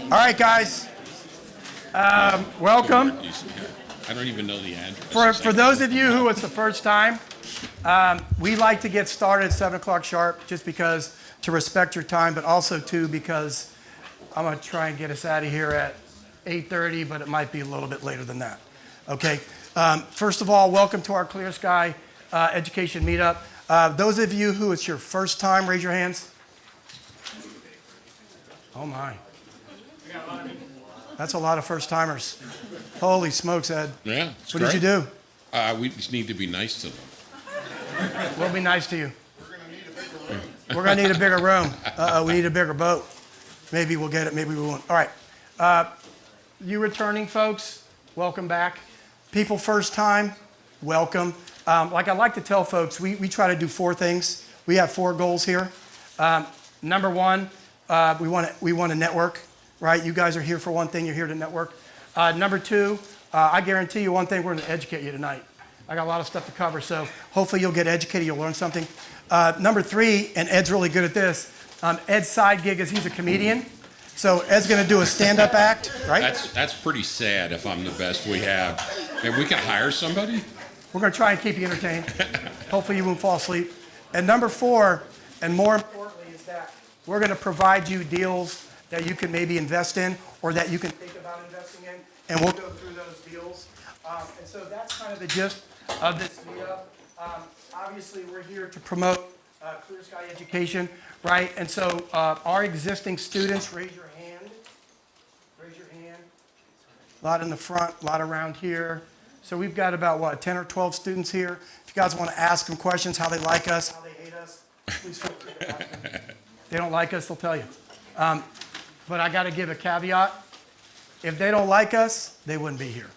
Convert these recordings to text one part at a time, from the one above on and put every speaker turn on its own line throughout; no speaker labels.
All right, guys. Welcome.
I don't even know the address.
For those of you who it's the first time, we like to get started at 7 o'clock sharp just because to respect your time, but also too because I'm going to try and get us out of here at 8:30, but it might be a little bit later than that. Okay. First of all, welcome to our Clear Sky Education Meetup. Those of you who it's your first time, raise your hands. Oh my. That's a lot of first timers. Holy smokes, Ed.
Yeah.
What did you do?
We just need to be nice to them.
We'll be nice to you. We're going to need a bigger room. We need a bigger boat. Maybe we'll get it, maybe we won't. All right. You returning folks, welcome back. People first time, welcome. Like I like to tell folks, we try to do 4 things. We have 4 goals here. Number 1, we want to network, right? You guys are here for one thing, you're here to network. Number 2, I guarantee you one thing, we're going to educate you tonight. I got a lot of stuff to cover, so hopefully you'll get educated, you'll learn something. Number 3, and Ed's really good at this, Ed's side gig is he's a comedian. So Ed's going to do a stand-up act, right?
That's pretty sad if I'm the best we have. And we can hire somebody?
We're going to try and keep you entertained. Hopefully you won't fall asleep. And number 4, and more importantly, is that we're going to provide you deals that you can maybe invest in or that you can think about investing in, and we'll go through those deals. And so that's kind of the gist of this meetup. Obviously, we're here to promote Clear Sky Education, right? And so our existing students, raise your hand. Raise your hand. A lot in the front, a lot around here. So we've got about, 10 or 12 students here. If you guys want to ask them questions, how they like us, how they hate us, please feel free to ask them. If they don't like us, they'll tell you. But I got to give a caveat. If they don't like us, they wouldn't be here.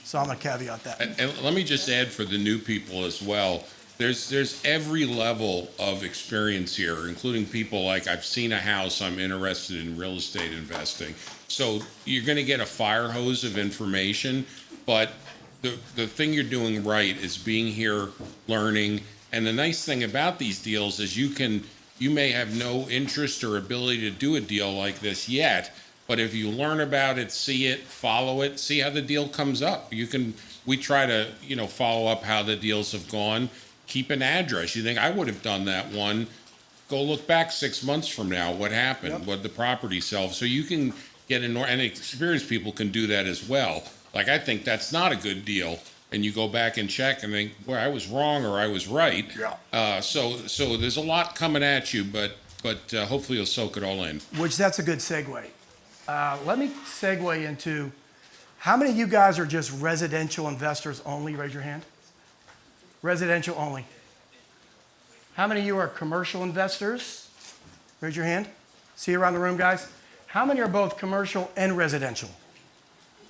So I'm going to caveat that.
And let me just add for the new people as well, there's every level of experience here, including people like, I've seen a house, I'm interested in real estate investing. So you're going to get a fire hose of information, but the thing you're doing right is being here, learning. And the nice thing about these deals is you may have no interest or ability to do a deal like this yet, but if you learn about it, see it, follow it, see how the deal comes up. We try to, follow up how the deals have gone. Keep an address. You think I would have done that one? Go look back 6 months from now. What happened? Yep. What the property sell? So you can get and experienced people can do that as well. Like I think that's not a good deal, and you go back and check and think, well, I was wrong or I was right.
Yeah.
So there's a lot coming at you, but hopefully you'll soak it all in.
Which that's a good segue. Let me segue into how many of you guys are just residential investors only? Raise your hand. Residential only. How many of you are commercial investors? Raise your hand. See you around the room, guys. How many are both commercial and residential?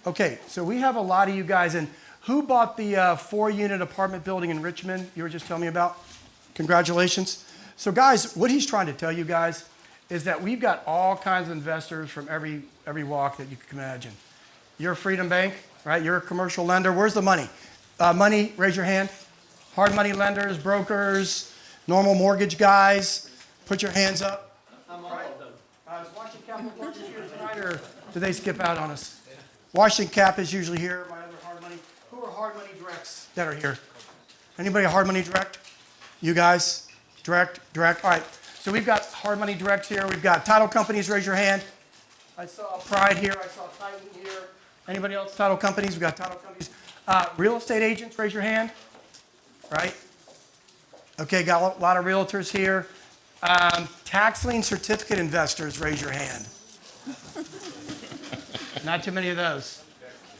Okay, so we have a lot of you guys. And who bought the 4-unit apartment building in Richmond you were just telling me about? Congratulations. So guys, what he's trying to tell you guys is that we've got all kinds of investors from every walk that you can imagine. You're a Freedom Bank, right? You're a commercial lender. Where's the money? Money, raise your hand. Hard money lenders, brokers, normal mortgage guys. Put your hands up.
I'm all of them.
Is Washington Capital Mortgage here tonight, or do they skip out on us? Washington Cap is usually here. My other hard money. Who are hard money directs that are here? Anybody a hard money direct? You guys? Direct. All right. So we've got hard money directs here. We've got title companies. Raise your hand. I saw Pride here. I saw Titan here. Anybody else? Title companies. We've got title companies. Real estate agents. Raise your hand. Right? Okay, got a lot of realtors here. Tax lien certificate investors, raise your hand. Not too many of those.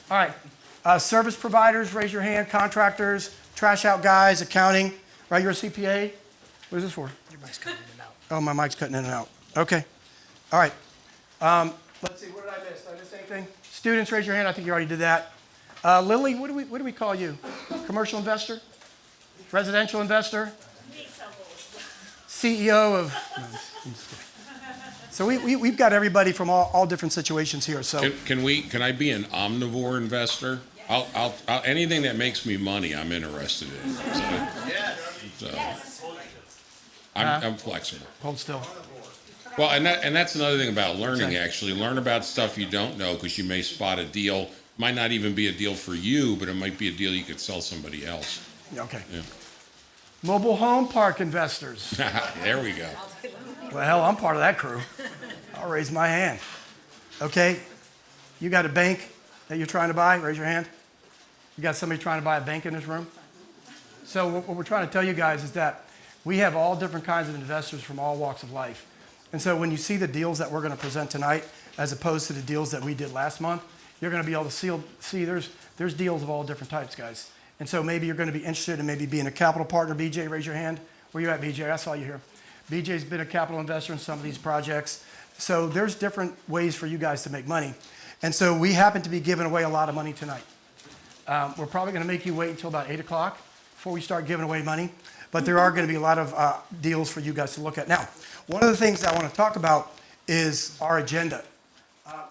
All right. Service providers, raise your hand. Contractors, trash out guys, accounting. Right, you're a CPA? What is this for?
Your mic's cutting in and out.
Oh, my mic's cutting in and out. Okay. All right. Let's see, what did I miss? Did I miss anything? Students, raise your hand. I think you already did that. Lily, what do we call you? Commercial investor? Residential investor? CEO of... No, I'm just kidding. So we've got everybody from all different situations here. So
Can I be an omnivore investor? I'll anything that makes me money, I'm interested in. So I'm flexible.
hold still.
Well, and that's another thing about learning, actually. Learn about stuff you don't know, because you may spot a deal. Might not even be a deal for you, but it might be a deal you could sell somebody else.
Okay.
Yeah.
Mobile home park investors.
There we go.
Well, hell, I'm part of that crew. I'll raise my hand. Okay. You got a bank that you're trying to buy? Raise your hand. You got somebody trying to buy a bank in this room? So what we're trying to tell you guys is that we have all different kinds of investors from all walks of life. And so when you see the deals that we're going to present tonight, as opposed to the deals that we did last month, you're going to be able to see there's deals of all different types, guys. And so maybe you're going to be interested in maybe being a capital partner. BJ, raise your hand. Where you at, BJ? I saw you here. BJ's been a capital investor in some of these projects. So there's different ways for you guys to make money. And so we happen to be giving away a lot of money tonight. We're probably going to make you wait until about 8 o'clock before we start giving away money. But there are going to be a lot of deals for you guys to look at. Now, one of the things I want to talk about is our agenda.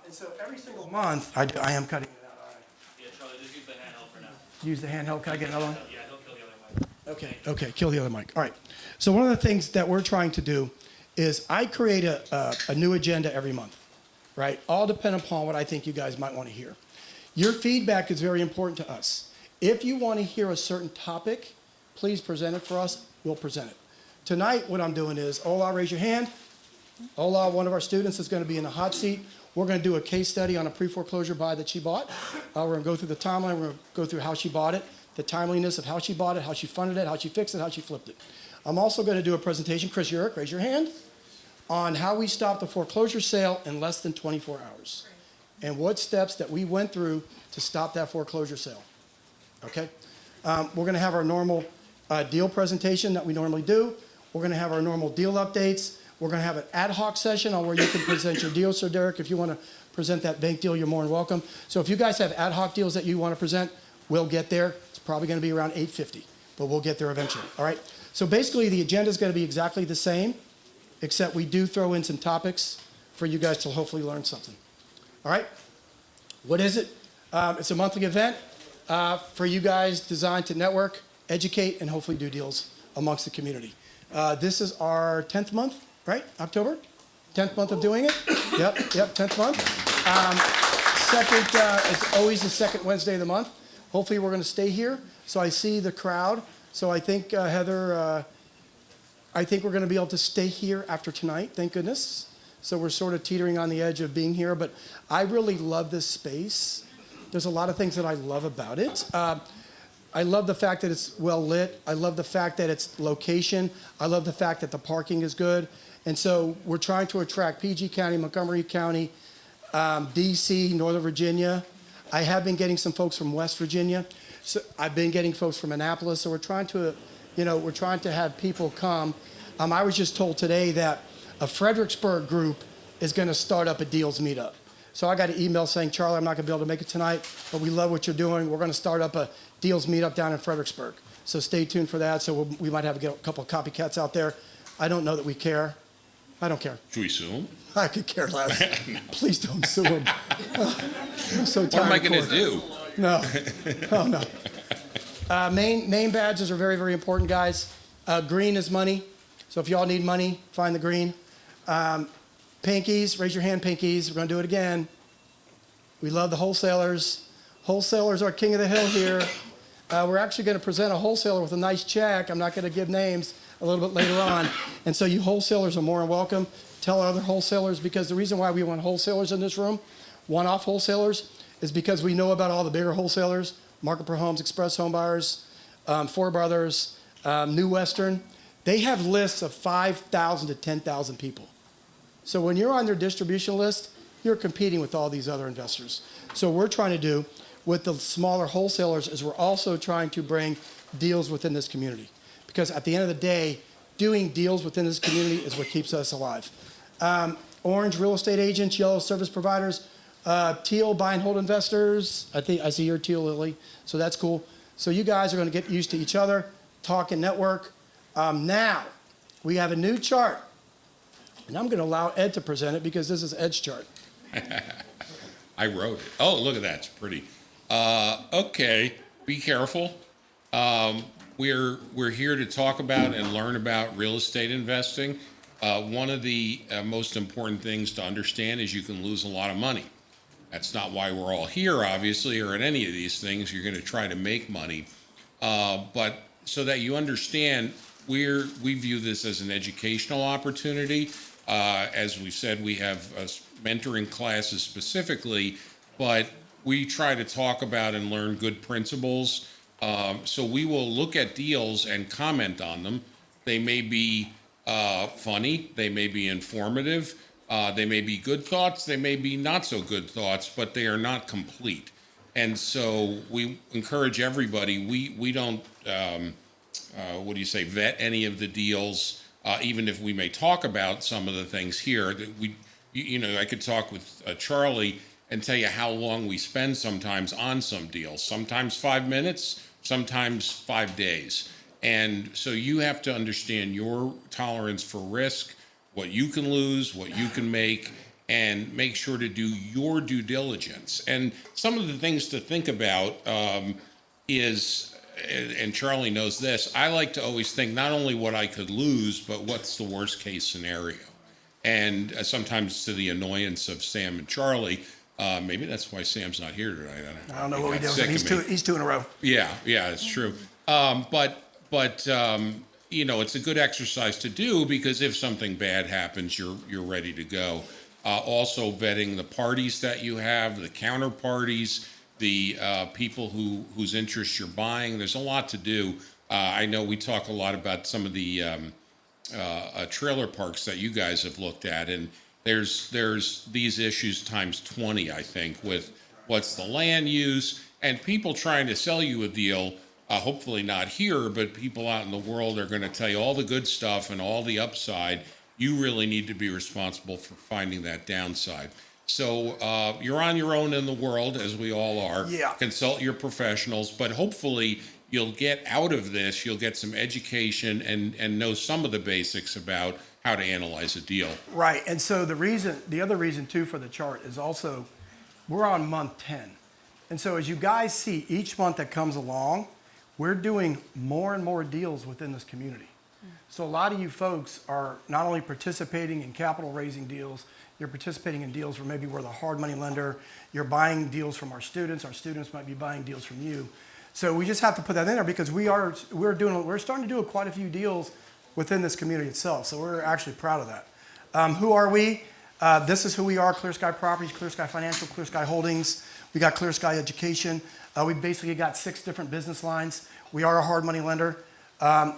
And so every single month, I am cutting it out. All right.
Yeah, Charlie, just use the handheld for now.
Use the handheld. Can I get another one?
Yeah, don't kill the other mic.
Okay, kill the other mic. All right. So one of the things that we're trying to do is I create a new agenda every month, right? All dependent upon what I think you guys might want to hear. Your feedback is very important to us. If you want to hear a certain topic, please present it for us. We'll present it. Tonight, what I'm doing is, Ola, raise your hand. Ola, one of our students, is going to be in the hot seat. We're going to do a case study on a pre-foreclosure buy that she bought. We're going to go through the timeline. We're going to go through how she bought it, the timeliness of how she bought it, how she funded it, how she fixed it, how she flipped it. I'm also going to do a presentation, Chris Urich, raise your hand, on how we stopped the foreclosure sale in less than 24 hours and what steps that we went through to stop that foreclosure sale. Okay? We're going to have our normal deal presentation that we normally do. We're going to have our normal deal updates. We're going to have an ad hoc session on where you can present your deal. So, Derek, if you want to present that bank deal, you're more than welcome. So if you guys have ad hoc deals that you want to present, we'll get there. It's probably going to be around 8:50, but we'll get there eventually. All right? So basically, the agenda is going to be exactly the same, except we do throw in some topics for you guys to hopefully learn something. All right? What is it? It's a monthly event for you guys designed to network, educate, and hopefully do deals amongst the community. This is our 10th month, right? October? 10th month of doing it? Yep, 10th month. It's always the second Wednesday of the month. Hopefully we're going to stay here. So I see the crowd. So I think, Heather, I think we're going to be able to stay here after tonight, thank goodness. So we're sort of teetering on the edge of being here, but I really love this space. There's a lot of things that I love about it. I love the fact that it's well lit. I love the fact that it's location. I love the fact that the parking is good. And so we're trying to attract PG County, Montgomery County, DC, Northern Virginia. I have been getting some folks from West Virginia. So I've been getting folks from Annapolis. So we're trying to, we're trying to have people come. I was just told today that a Fredericksburg group is going to start up a deals meetup. So I got an email saying, Charlie, I'm not going to be able to make it tonight, but we love what you're doing. We're going to start up a deals meetup down in Fredericksburg. So stay tuned for that. So we might have a couple of copycats out there. I don't know that we care. I don't care.
Should we sue him?
I could care less. No. Please don't sue him. I'm so tired.
What am I going to do?
No. Oh, no. Name badges are very, very important, guys. Green is money. So if y'all need money, find the green. Pinkies, raise your hand, pinkies. We're going to do it again. We love the wholesalers. Wholesalers are king of the hill here. We're actually going to present a wholesaler with a nice check. I'm not going to give names a little bit later on. And so you wholesalers are more than welcome. Tell other wholesalers, because the reason why we want wholesalers in this room, one-off wholesalers, is because we know about all the bigger wholesalers, Market Per Homes, Express Home Buyers, Four Brothers, New Western. They have lists of 5,000 to 10,000 people. So when you're on their distribution list, you're competing with all these other investors. So what we're trying to do with the smaller wholesalers is we're also trying to bring deals within this community. Because at the end of the day, doing deals within this community is what keeps us alive. Orange, real estate agents. Yellow, service providers. Teal, buy and hold investors. I see your teal, Lily. So that's cool. So you guys are going to get used to each other, talk and network. Now, we have a new chart. And I'm going to allow Ed to present it because this is Ed's chart.
I wrote it. Oh, look at that. It's pretty. Okay. Be careful. We're here to talk about and learn about real estate investing. One of the most important things to understand is you can lose a lot of money. That's not why we're all here, obviously, or in any of these things. You're going to try to make money. But so that you understand, we view this as an educational opportunity. As we said, we have mentoring classes specifically, but we try to talk about and learn good principles. So we will look at deals and comment on them. They may be funny, they may be informative, they may be good thoughts, they may be not so good thoughts, but they are not complete. And so we encourage everybody, we don't, vet any of the deals, even if we may talk about some of the things here. That I could talk with Charlie and tell you how long we spend sometimes on some deals, sometimes 5 minutes, sometimes 5 days. And so you have to understand your tolerance for risk, what you can lose, what you can make, and make sure to do your due diligence. And some of the things to think about is, and Charlie knows this, I like to always think not only what I could lose, but what's the worst case scenario. And sometimes to the annoyance of Sam and Charlie, maybe that's why Sam's not here tonight.
I don't know what we do. He's two in a row.
Yeah, it's true. But it's a good exercise to do because if something bad happens, you're ready to go. Also vetting the parties that you have, the counterparties, the people whose interests you're buying. There's a lot to do. I know we talk a lot about some of the trailer parks that you guys have looked at, and there's these issues times 20, I think, with what's the land use and people trying to sell you a deal. Hopefully not here, but people out in the world are going to tell you all the good stuff and all the upside. You really need to be responsible for finding that downside. So you're on your own in the world, as we all are.
Yeah.
Consult your professionals, but hopefully you'll get out of this, you'll get some education and know some of the basics about how to analyze a deal.
Right, and so the other reason too for the chart is also, we're on month 10. And so as you guys see, each month that comes along, we're doing more and more deals within this community. So a lot of you folks are not only participating in capital raising deals, you're participating in deals where maybe we're the hard money lender, you're buying deals from our students might be buying deals from you. So we just have to put that in there because we're starting to do quite a few deals within this community itself. So we're actually proud of that. Who are we? This is who we are: Clear Sky Properties, Clear Sky Financial, Clear Sky Holdings. We got Clear Sky Education. We basically got 6 different business lines. We are a hard money lender.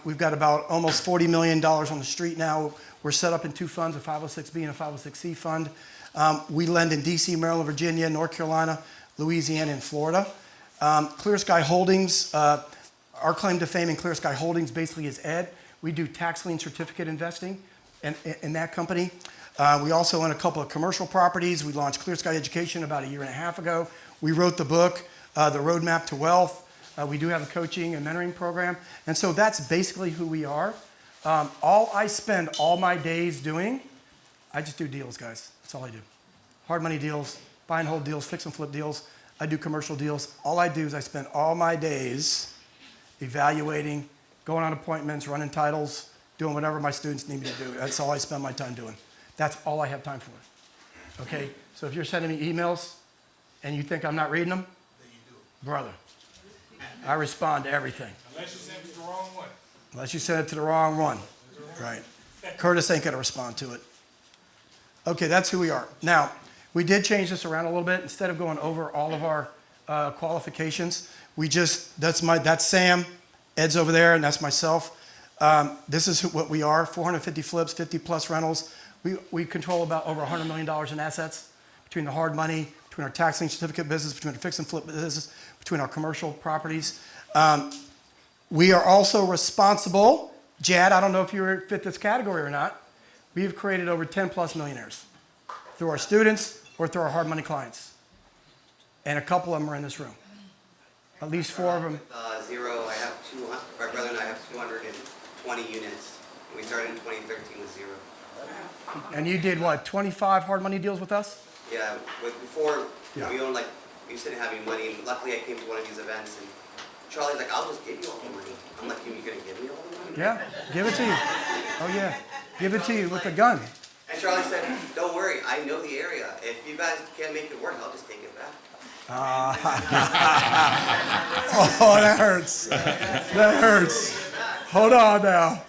We've got about almost $40 million on the street now. We're set up in 2 funds, a 506B and a 506C fund. We lend in DC, Maryland, Virginia, North Carolina, Louisiana, and Florida. Clear Sky Holdings, our claim to fame in Clear Sky Holdings basically is Ed. We do tax lien certificate investing in that company. We also own a couple of commercial properties. We launched Clear Sky Education about 1.5 years ago. We wrote the book, The Roadmap to Wealth. We do have a coaching and mentoring program. And so that's basically who we are. All I spend all my days doing, I just do deals, guys. That's all I do. Hard money deals, buy and hold deals, fix and flip deals. I do commercial deals. All I do is I spend all my days evaluating, going on appointments, running titles, doing whatever my students need me to do. That's all I spend my time doing. That's all I have time for. Okay? So if you're sending me emails and you think I'm not reading them, brother, I respond to everything.
Unless you send it to the wrong one.
Unless you send it to the wrong one. Right. Curtis ain't going to respond to it. Okay, that's who we are. Now, we did change this around a little bit. Instead of going over all of our qualifications, that's Sam, Ed's over there, and that's myself. This is what we are: 450 flips, 50 plus rentals. We control about over $100 million in assets between the hard money, between our tax lien certificate business, between our fix and flip business, between our commercial properties. We are also responsible, Jad, I don't know if you fit this category or not, we have created over 10 plus millionaires through our students or through our hard money clients. And a couple of them are in this room. At least 4 of them.
With zero, I have 200, my brother and I have 220 units. We started in 2013 with zero.
And you did what, 25 hard money deals with us?
Yeah, before
Yeah.
we owned, we just didn't have any money. And luckily I came to one of these events and Charlie's like, I'll just give you all the money. I'm like, you're gonna give me all the money?
Yeah, give it to you. Oh yeah. give it to you with a gun.
And Charlie said, don't worry, I know the area. If you guys can't make it work, I'll just take it back.
Oh, that hurts. That hurts. Hold on now.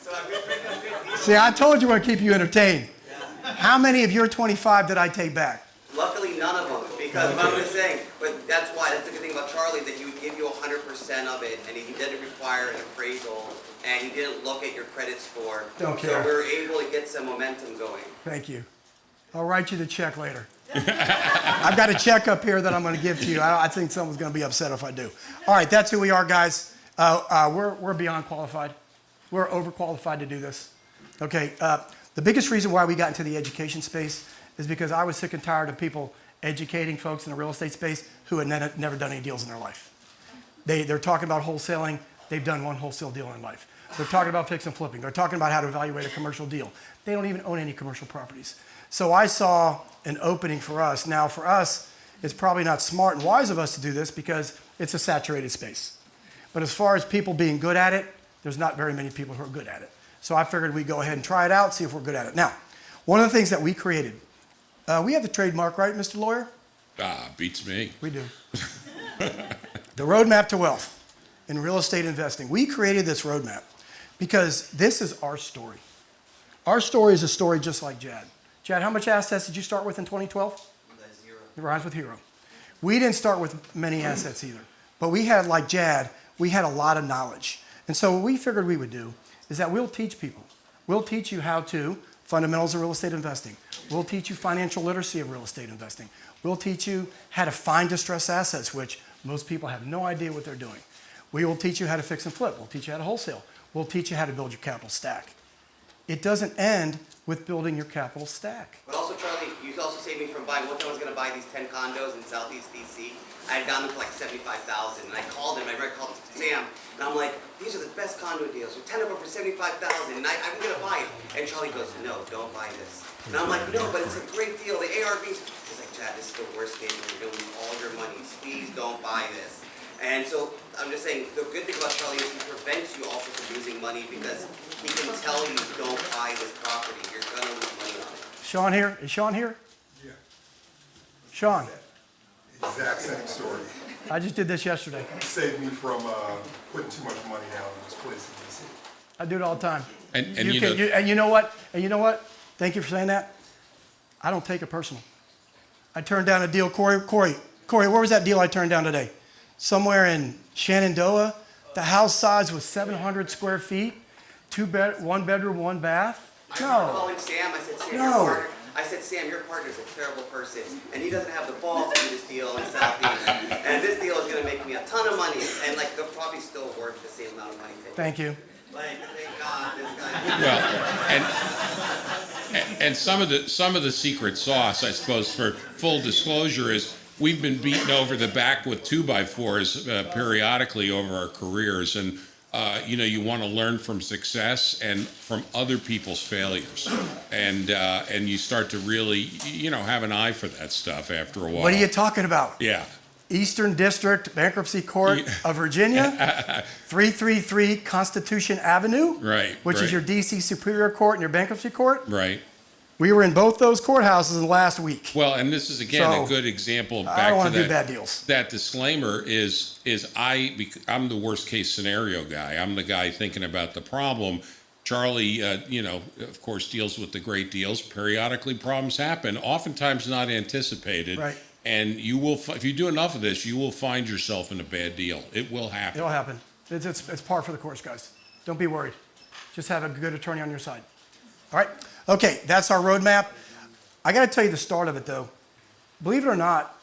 See, I told you I'd keep you entertained. How many of your 25 did I take back?
Luckily, none of them, because what I'm just saying, but that's why, that's the good thing about Charlie, that he would give you 100% of it, and he didn't require an appraisal, and he didn't look at your credit score.
Don't care.
So we were able to get some momentum going.
Thank you. I'll write you the check later. I've got a check up here that I'm going to give to you. I think someone's going to be upset if I do. All right, that's who we are, guys. We're beyond qualified. We're overqualified to do this. Okay, the biggest reason why we got into the education space is because I was sick and tired of people educating folks in the real estate space who had never done any deals in their life. They're talking about wholesaling. They've done one wholesale deal in life. They're talking about fix and flipping. They're talking about how to evaluate a commercial deal. They don't even own any commercial properties. So I saw an opening for us. Now, for us, it's probably not smart and wise of us to do this because it's a saturated space. But as far as people being good at it, there's not very many people who are good at it. So I figured we'd go ahead and try it out, see if we're good at it. Now, one of the things that we created, we have the trademark, right, Mr. Lawyer?
Beats me.
We do. The roadmap to wealth in real estate investing. We created this roadmap because this is our story. Our story is a story just like Jad. Jad, how much assets did you start with in 2012?
Zero.
Rise with Hero. We didn't start with many assets either, but we had, like Jad, we had a lot of knowledge. And so what we figured we would do is that we'll teach people. We'll teach you how to fundamentals of real estate investing. We'll teach you financial literacy of real estate investing. We'll teach you how to find distressed assets, which most people have no idea what they're doing. We will teach you how to fix and flip. We'll teach you how to wholesale. We'll teach you how to build your capital stack. It doesn't end with building your capital stack.
But also, Charlie, you also saved me from buying. One time I was going to buy these 10 condos in Southeast DC. I had gotten them for like $75,000, and I called him. I called Sam, and I'm like, "These are the best condo deals. 10 of them for $75,000, and I'm going to buy it." And Charlie goes, "No, don't buy this." And I'm like, "No, but it's a great deal. The ARVs." He's like, "Chad, this is the worst game. You're going to lose all your money. Please don't buy this." And so I'm just saying, the good thing about Charlie is he prevents you also from losing money because he can tell you don't buy this property. You're going to lose money on it.
Sean here? Is Sean here?
Yeah.
Sean,
Exact same story.
I just did this yesterday.
Saved me from putting too much money down in this place in DC.
I do it all the time.
And
You know what? And you know what? Thank you for saying that. I don't take it personal. I turned down a deal. Corey, where was that deal I turned down today? Somewhere in Shenandoah. The house size was 700 square feet, one bedroom, one bath.
I remember
No.
calling Sam. I said, Sam,
No.
Sam, your partner's a terrible person, and he doesn't have the balls to do this deal in Southeast. And this deal is going to make me a ton of money, and like they're probably still worth the same amount of money.
Thank you.
Like, thank God this guy.
Well, and some of the secret sauce, I suppose, for full disclosure, is we've been beaten over the back with 2x4s periodically over our careers, and you want to learn from success and from other people's failures, and you start to really have an eye for that stuff after a while.
What are you talking about?
Yeah.
Eastern District Bankruptcy Court of Virginia, 333 Constitution Avenue,
Right,
which
right.
is your DC Superior Court and your Bankruptcy Court.
Right.
We were in both those courthouses in the last week.
Well, and this is again
So,
a good example of
I
back
don't
to
want to do
that.
bad deals.
That disclaimer is I'm the worst case scenario guy. I'm the guy thinking about the problem. Charlie, of course, deals with the great deals. Periodically, problems happen, oftentimes not anticipated.
Right.
And you will, if you do enough of this, you will find yourself in a bad deal. It will happen.
It'll happen. It's par for the course, guys. Don't be worried. Just have a good attorney on your side. All right? Okay, that's our roadmap. I got to tell you the start of it, though. Believe it or not,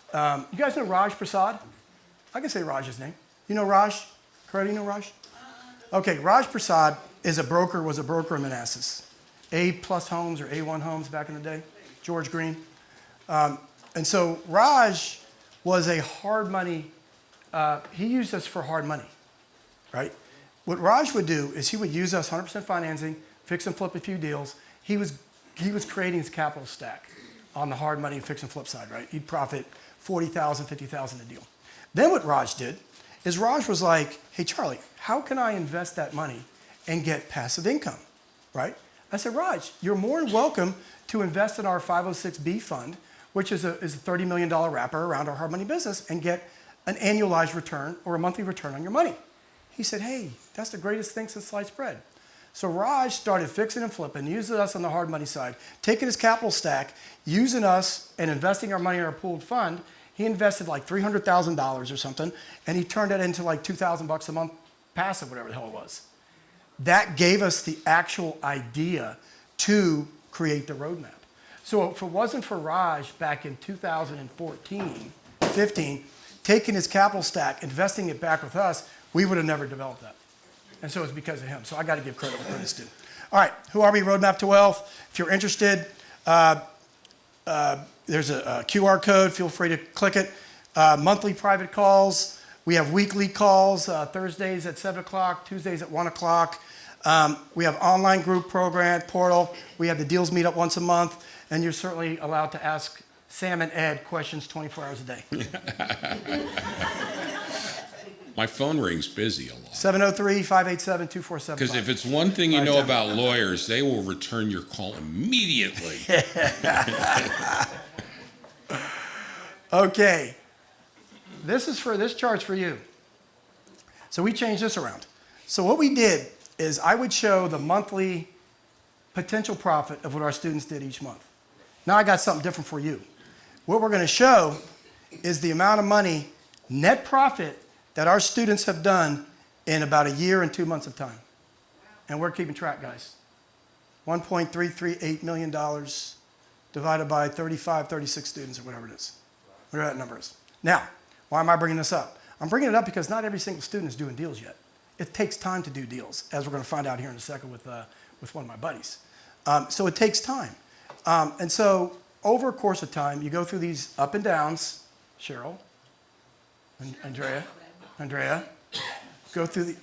you guys know Raj Prasad? I can say Raj's name. You know Raj? Correct, you know Raj? Okay, Raj Prasad was a broker in Manassas. A-plus homes or A1 homes back in the day. George Green. And so Raj was a hard money, he used us for hard money, right? What Raj would do is he would use us 100% financing, fix and flip a few deals. He was creating his capital stack on the hard money fix and flip side, right? He'd profit $40,000, $50,000 a deal. Then what Raj did is Raj was like, hey, Charlie, how can I invest that money and get passive income, right? I said, Raj, you're more than welcome to invest in our 506B fund, which is a $30 million wrapper around our hard money business, and get an annualized return or a monthly return on your money. He said, hey, that's the greatest thing since sliced bread. So Raj started fixing and flipping, using us on the hard money side, taking his capital stack, using us and investing our money in our pooled fund. He invested like $300,000 or something, and he turned it into like $2,000 a month passive, whatever the hell it was. That gave us the actual idea to create the roadmap. So if it wasn't for Raj back in 2014, 15, taking his capital stack, investing it back with us, we would have never developed that. And so it's because of him. So I got to give credit where credit's due. All right, who are we? Roadmap to Wealth. If you're interested, there's a QR code. Feel free to click it. Monthly private calls. We have weekly calls, Thursdays at 7 o'clock, Tuesdays at 1 o'clock. We have online group program, portal. We have the Deals Meetup once a month. And you're certainly allowed to ask Sam and Ed questions 24 hours a day.
My phone rings busy a lot.
703-587-2475.
Because if it's one thing you know about lawyers, they will return your call immediately.
Okay. This chart's for you. So we changed this around. So what we did is I would show the monthly potential profit of what our students did each month. Now I got something different for you. What we're going to show is the amount of money, net profit, that our students have done in about a year and 2 months of time. And we're keeping track, guys. $1.338 million divided by 35, 36 students, or whatever it is. Whatever that number is. Now, why am I bringing this up? I'm bringing it up because not every single student is doing deals yet. It takes time to do deals, as we're going to find out here in a second with one of my buddies. So it takes time. And so over a course of time, you go through these up and downs. Cheryl, Andrea, go through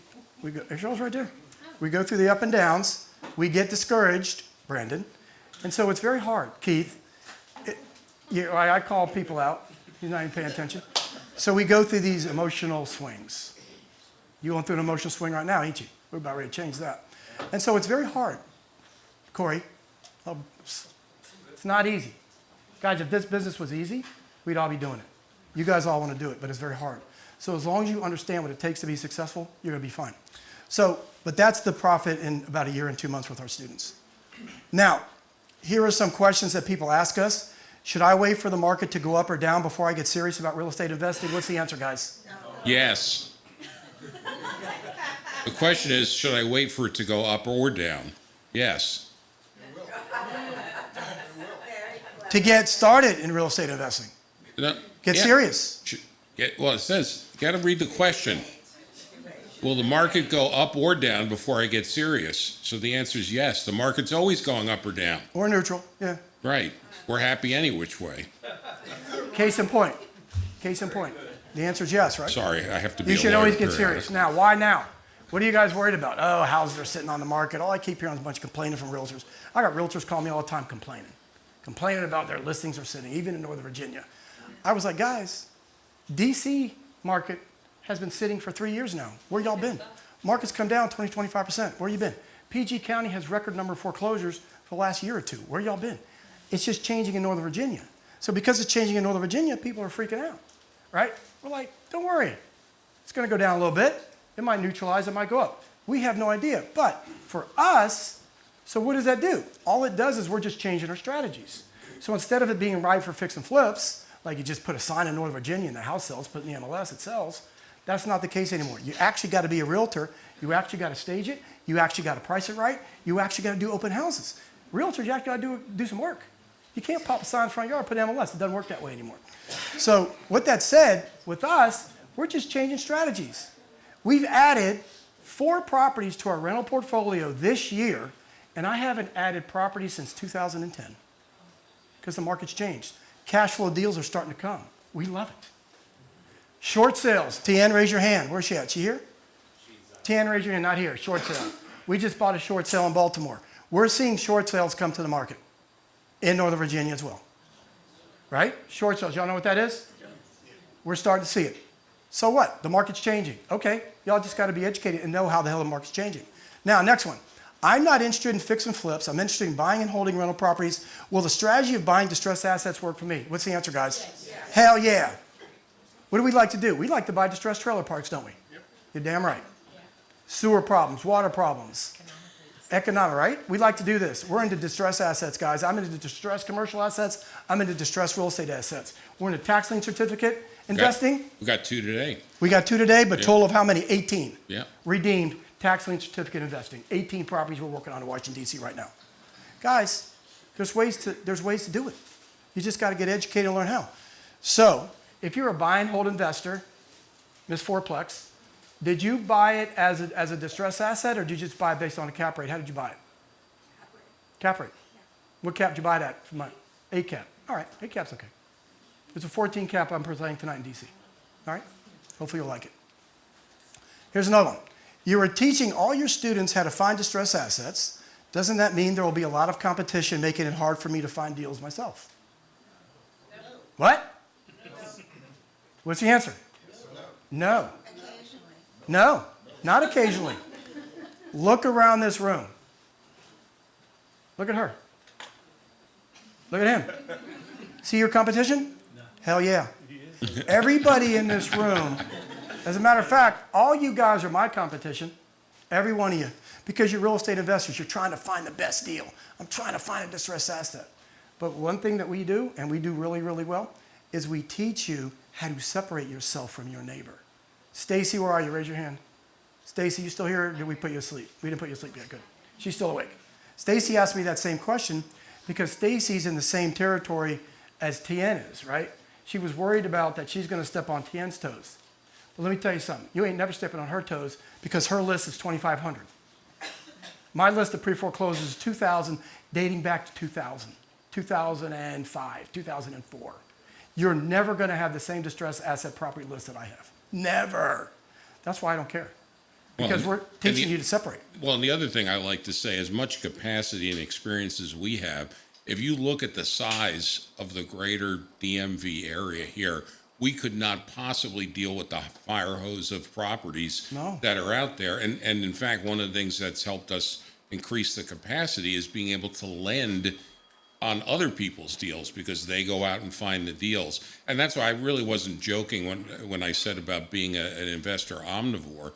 Cheryl's right there. We go through the up and downs. We get discouraged, Brandon. And so it's very hard. Keith, I call people out. He's not even paying attention. So we go through these emotional swings. You're going through an emotional swing right now, ain't you? We're about ready to change that. And so it's very hard. Corey, it's not easy. Guys, if this business was easy, we'd all be doing it. You guys all want to do it, but it's very hard. So as long as you understand what it takes to be successful, you're going to be fine. So, but that's the profit in about a year and 2 months with our students. Now, here are some questions that people ask us. Should I wait for the market to go up or down before I get serious about real estate investing? What's the answer, guys? No.
Yes. The question is, should I wait for it to go up or down? Yes.
To get started in real estate investing. Get serious.
Well, it says, you got to read the question. Will the market go up or down before I get serious? So the answer is yes. The market's always going up or down.
Or neutral, yeah.
Right. We're happy any which way.
Case in point. Case in point. The answer is yes, right?
Sorry, I have to be
You should always get serious. Now, why now? What are you guys worried about? Oh, houses are sitting on the market. All I keep hearing is a bunch of complaining from realtors. I got realtors calling me all the time complaining about their listings are sitting, even in Northern Virginia. I was like, guys, DC market has been sitting for 3 years now. Where y'all been? Market's come down 20, 25%. Where you been? PG County has record number of foreclosures for the last year or two. Where y'all been? It's just changing in Northern Virginia. So because it's changing in Northern Virginia, people are freaking out, right? We're like, don't worry. It's going to go down a little bit. It might neutralize, it might go up. We have no idea. But for us, so what does that do? All it does is we're just changing our strategies. So instead of it being right for fix and flips, like you just put a sign in Northern Virginia and the house sells, put in the MLS, it sells, that's not the case anymore. You actually got to be a realtor. You actually got to stage it. You actually got to price it right. You actually got to do open houses. Realtors, you actually got to do some work. You can't pop a sign in the front yard, put MLS. It doesn't work that way anymore. So with that said, with us, we're just changing strategies. We've added 4 properties to our rental portfolio this year, and I haven't added properties since 2010 because the market's changed. Cash flow deals are starting to come. We love it. Short sales. Tian, raise your hand. Where's she at? She here? Tian, raise your hand. Not here. Short sale. We just bought a short sale in Baltimore. We're seeing short sales come to the market in Northern Virginia as well. Right? Short sales. Y'all know what that is? We're starting to see it. So what? The market's changing. Okay. Y'all just got to be educated and know how the hell the market's changing. Now, next one. I'm not interested in fix and flips. I'm interested in buying and holding rental properties. Will the strategy of buying distressed assets work for me? What's the answer, guys? Yes. Hell yeah. What do we like to do? We like to buy distressed trailer parks, don't we? Yep. You're damn right. Yeah. Sewer problems, water problems. Economic, right? We like to do this. We're into distressed assets, guys. I'm into distressed commercial assets. I'm into distressed real estate assets. We're into tax lien certificate investing.
We got 2 today.
We got 2 today, but
Yeah.
total of how many? 18.
Yeah.
Redeemed tax lien certificate investing. 18 properties we're working on in Washington, D.C. right now. Guys, there's ways to do it. You just got to get educated and learn how. So, if you're a buy and hold investor, Ms. Fourplex, did you buy it as a distressed asset, or did you just buy it based on a cap rate? How did you buy it? Cap rate. Yeah. What cap did you buy that from? 8 cap. All right, 8 cap's okay. It's a 14 cap I'm presenting tonight in DC. All right? Hopefully you'll like it. Here's another one. You are teaching all your students how to find distressed assets. Doesn't that mean there will be a lot of competition making it hard for me to find deals myself? No. What? No. What's the answer? No. No, not occasionally. Look around this room. Look at her. Look at him. See your competition? No. Hell yeah. Everybody in this room, as a matter of fact, all you guys are my competition, every one of you, because you're real estate investors. You're trying to find the best deal. I'm trying to find a distressed asset. But one thing that we do, and we do really, really well, is we teach you how to separate yourself from your neighbor. Stacy, where are you? Raise your hand. Stacy, you still here, or did we put you asleep? We didn't put you asleep yet. Good. She's still awake. Stacy asked me that same question because Stacy's in the same territory as Tien is, right? She was worried about that she's going to step on Tien's toes. Well, let me tell you something. You ain't never stepping on her toes because her list is 2,500. My list of pre-foreclosures is 2,000, dating back to 2000, 2005, 2004. You're never going to have the same distressed asset property list that I have. Never. That's why I don't care. Because we're teaching you to separate.
Well, and the other thing I like to say, as much capacity and experience as we have, if you look at the size of the greater DMV area here, we could not possibly deal with the fire hose of properties that are out there. And in fact, one of the things that's helped us increase the capacity is being able to lend on other people's deals because they go out and find the deals. And that's why I really wasn't joking when I said about being an investor omnivore.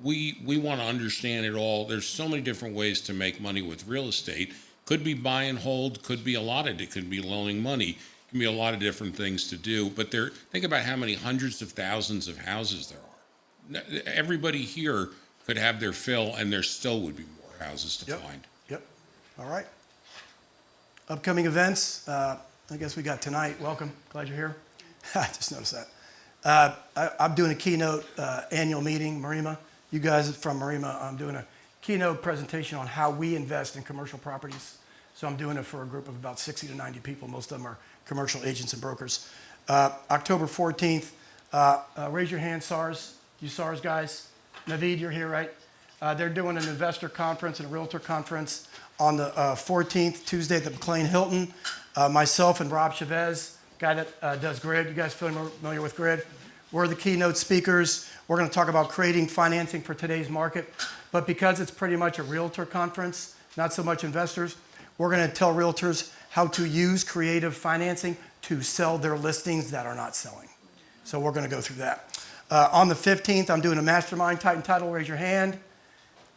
We want to understand it all. There's so many different ways to make money with real estate. Could be buy and hold, could be a lot of it, could be loaning money, can be a lot of different things to do. But think about how many hundreds of thousands of houses there are. Everybody here could have their fill and there still would be more houses to find.
Yep. All right. Upcoming events, I guess we got tonight. Welcome. Glad you're here. I just noticed that. I'm doing a keynote annual meeting, Marima. You guys from Marima, I'm doing a keynote presentation on how we invest in commercial properties. So I'm doing it for a group of about 60 to 90 people. Most of them are commercial agents and brokers. October 14th, raise your hand, SARS. You SARS guys. Naveed, you're here, right? They're doing an investor conference and a realtor conference on the 14th, Tuesday at the McLean Hilton. Myself and Rob Chavez, guy that does Grid. You guys familiar with Grid? We're the keynote speakers. We're going to talk about creating financing for today's market. But because it's pretty much a realtor conference, not so much investors, we're going to tell realtors how to use creative financing to sell their listings that are not selling. So we're going to go through that. On the 15th, I'm doing a mastermind title. Raise your hand.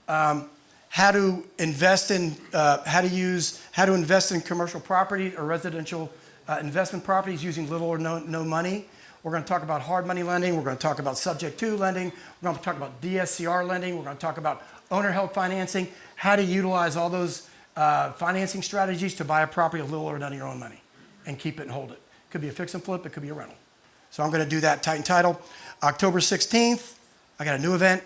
How to invest in commercial property or residential investment properties using little or no money. We're going to talk about hard money lending. We're going to talk about subject to lending. We're going to talk about DSCR lending. We're going to talk about owner-held financing, how to utilize all those financing strategies to buy a property with little or none of your own money and keep it and hold it. It could be a fix and flip. It could be a rental. So I'm going to do that title. October 16th, I got a new event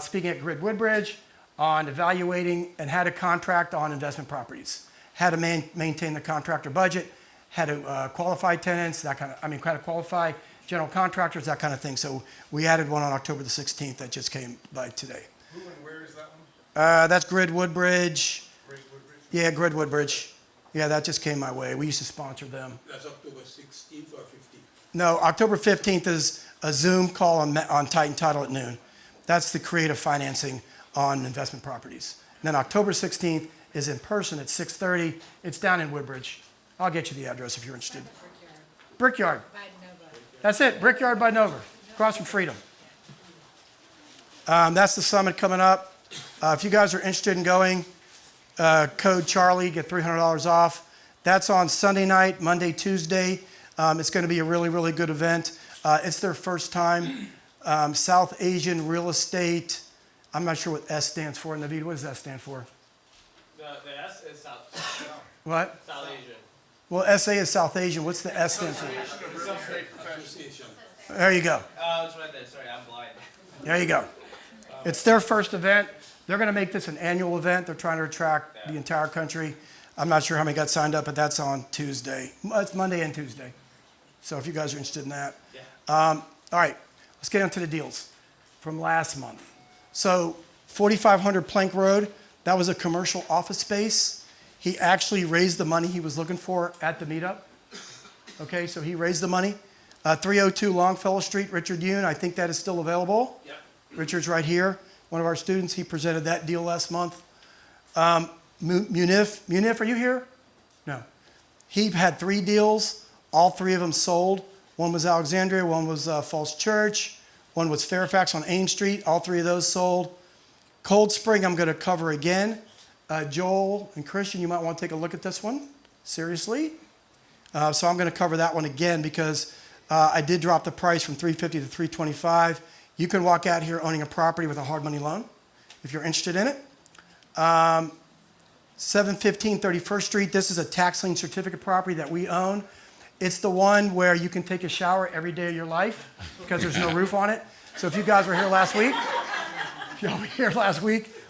speaking at Grid Woodbridge on evaluating and how to contract on investment properties, how to maintain the contractor budget, how to qualify tenants, how to qualify general contractors, that kind of thing. So we added one on October the 16th that just came by today.
Who and where is that one?
That's Grid Woodbridge.
Grid Woodbridge?
Yeah, Grid Woodbridge. Yeah, that just came my way. We used to sponsor them.
That's October 16th or 15th?
No, October 15th is a Zoom call on Titan Title at noon. That's the creative financing on investment properties. then October 16th is in person at 6:30. It's down in Woodbridge. I'll get you the address if you're interested. Brickyard. That's it, Brickyard by Nova, across from Freedom. That's the summit coming up. If you guys are interested in going, code Charlie, get $300 off. That's on Sunday night, Monday, Tuesday. It's going to be a really, really good event. It's their first time. South Asian real estate. I'm not sure what S stands for. Naveed, what does that stand for?
The S is South.
What?
South Asian.
Well, SA is South Asian. What's the S stand for? There you go.
Oh, it's right there. Sorry, I'm blind.
There you go. It's their first event. They're going to make this an annual event. They're trying to attract the entire country. I'm not sure how many got signed up, but that's on Tuesday. It's Monday and Tuesday. So if you guys are interested in that.
Yeah.
All right, let's get into the deals from last month. So 4500 Plank Road, that was a commercial office space. He actually raised the money he was looking for at the meetup. Okay, so he raised the money. 302 Longfellow Street, Richard Yoon, I think that is still available.
Yep.
Richard's right here, one of our students. He presented that deal last month. Munif, are you here? No. He had 3 deals. All 3 of them sold. One was Alexandria, one was Falls Church, one was Fairfax on Ames Street. All 3 of those sold. Cold Spring, I'm going to cover again. Joel and Christian, you might want to take a look at this one. Seriously. So I'm going to cover that one again because I did drop the price from $350 to $325. You can walk out here owning a property with a hard money loan if you're interested in it. 715 31st Street, this is a tax lien certificate property that we own. It's the one where you can take a shower every day of your life because there's no roof on it. So if you guys were here last week,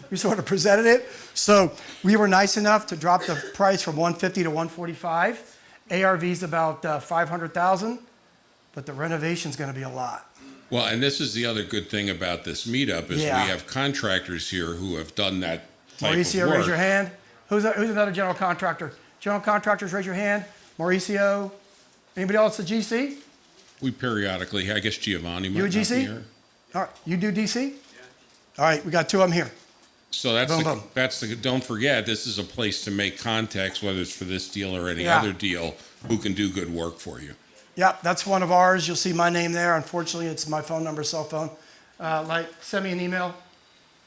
we sort of presented it. So we were nice enough to drop the price from $150 to $145. ARV's about $500,000, but the renovation's going to be a lot.
Well, and this is the other good thing about this meetup is
Yeah.
we have contractors here who have done that type
Mauricio,
of work.
raise your hand. Who's another general contractor? General contractors, raise your hand. Mauricio. Anybody else at GC?
We periodically, I guess Giovanni might
You a
not be
GC?
here.
All right, you do DC? Yeah. All right, we got 2 of them here.
So that's
Boom,
the,
boom.
that's the, don't forget, this is a place to make contacts, whether it's for this deal or any
Yeah.
other deal, who can do good work for you.
Yep, that's one of ours. You'll see my name there. Unfortunately, it's my phone number, cell phone. Send me an email.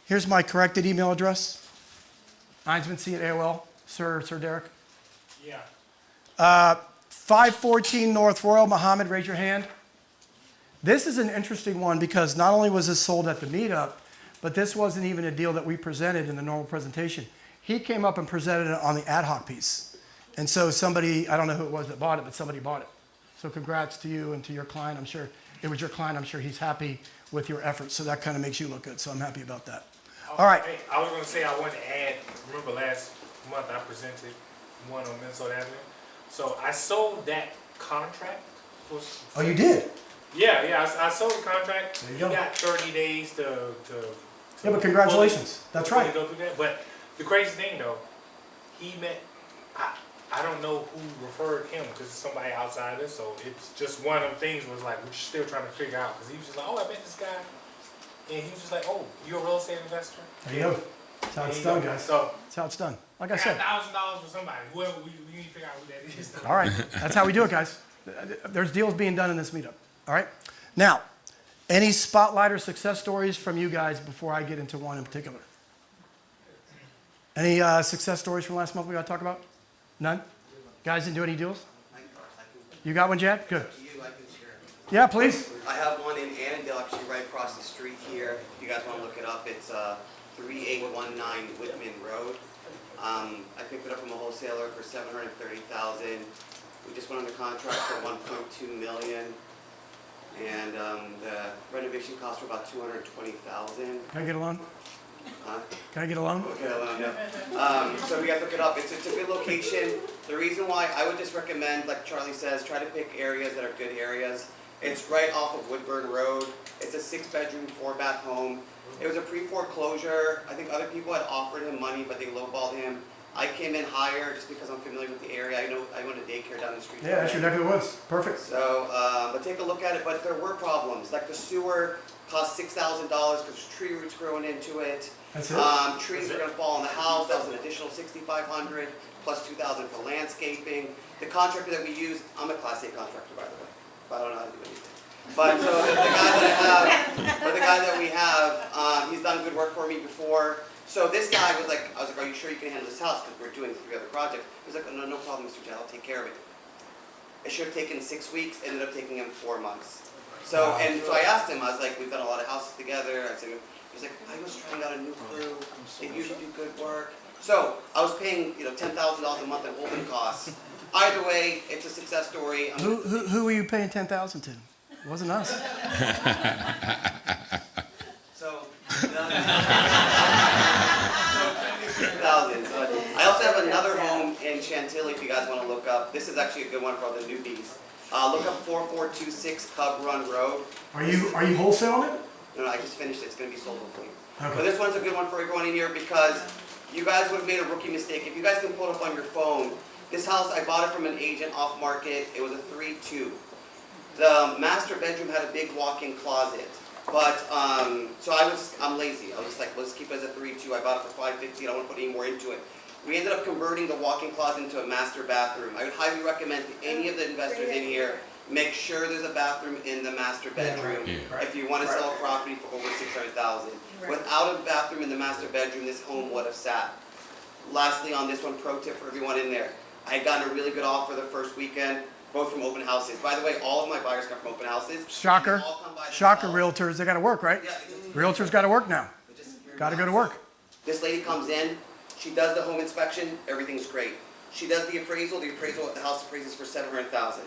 Here's my corrected email address. Einsman at AOL. Sir Derek.
Yeah.
514 North Royal, Mohammed, raise your hand. This is an interesting one because not only was this sold at the meetup, but this wasn't even a deal that we presented in the normal presentation. He came up and presented it on the ad hoc piece. And so somebody, I don't know who it was that bought it, but somebody bought it. So congrats to you and to your client. I'm sure it was your client. I'm sure he's happy with your efforts. So that kind of makes you look good. So I'm happy about that. All right.
Hey, I was gonna say I wanted to add, remember last month I presented one on Minnesota Avenue? So I sold that contract.
Oh, you did?
Yeah, I sold the contract.
There you
You
go.
got 30 days to
Yeah, but congratulations. That's
fully
right.
go through that. But the crazy thing though, he met, I don't know who referred him because it's somebody outside of this. So it's just one of the things was like, we're still trying to figure out because he was just like, oh, I met this guy. And he was just like, oh, you're a real estate investor?
There you go. That's how it's
There you
done,
go.
guys.
So
That's how it's done. Like I
I got
said.
$1,000 for somebody. Whoever, we need to figure out who that is.
All right. That's how we do it, guys. There's deals being done in this meetup. All right. Now, any spotlight or success stories from you guys before I get into one in particular? Any success stories from last month we got to talk about? None? Guys didn't do any deals? You got one, Jad? Good.
You, I can share.
Yeah, please.
I have one in Annandale, actually right across the street here. If you guys want to look it up, it's 3819 Whitman Road. I picked it up from a wholesaler for $730,000. We just went under contract for $1.2 million, and the renovation costs were about $220,000.
Can I get a loan?
Huh?
Can I get a loan?
Okay, yeah. So we gotta look it up. It's a good location. The reason why I would just recommend, like Charlie says, try to pick areas that are good areas. It's right off of Woodburn Road. It's a 6-bedroom, 4-bath home. It was a pre-foreclosure. I think other people had offered him money, but they lowballed him. I came in higher just because I'm familiar with the area. I own a daycare down the street.
Yeah, that's your neck of the woods. Perfect.
So, but take a look at it, but there were problems. Like the sewer cost $6,000 because there's tree roots growing into it.
That's it?
Trees were gonna fall on the house, that was an additional $6,500 plus $2,000 for landscaping. The contractor that we use, I'm a Class A contractor, by the way, but I don't know how to do anything. But so the guy that we have, he's done good work for me before. So this guy was like, I was like, are you sure you can handle this house? Because we're doing 3 other projects. He was like, no problem, Mr. Jan, I'll take care of it. It should have taken 6 weeks, ended up taking him 4 months. So, and so I asked him, I was like, we've done a lot of houses together. I said, he's like, I was trying out a new crew. They usually do good work. So I was paying, $10,000 a month in holding costs. Either way, it's a success story.
Who were you paying 10,000 to? It wasn't us.
So, I also have another home in Chantilly if you guys want to look up. This is actually a good one for all the newbies. Look up 4426 Cub Run Road.
Are you wholesaling it?
No, I just finished it. It's going to be sold hopefully.
Okay.
But this one's a good one for everyone in here because you guys would have made a rookie mistake. If you guys can pull it up on your phone, this house, I bought it from an agent off market. It was a 3-2. The master bedroom had a big walk-in closet. But, so I'm lazy. I was just like, let's keep it as a 3-2. I bought it for $550. I don't want to put any more into it. We ended up converting the walk-in closet into a master bathroom. I would highly recommend to any of the investors in here, make sure there's a bathroom in the master bedroom.
Yeah.
If you want to sell a property for over $600,000. Without a bathroom in the master bedroom, this home would have sat. Lastly on this one, pro tip for everyone in there. I had gotten a really good offer the first weekend, both from open houses. By the way, all of my buyers come from open houses.
Shocker.
They all come by
Shocker,
themselves.
realtors. They got to work, right?
Yeah, they just-
Realtors got to work now.
they just hear
Got to
me
go to
out.
work.
This lady comes in, she does the home inspection, everything's great. She does the appraisal at the house appraises for $700,000.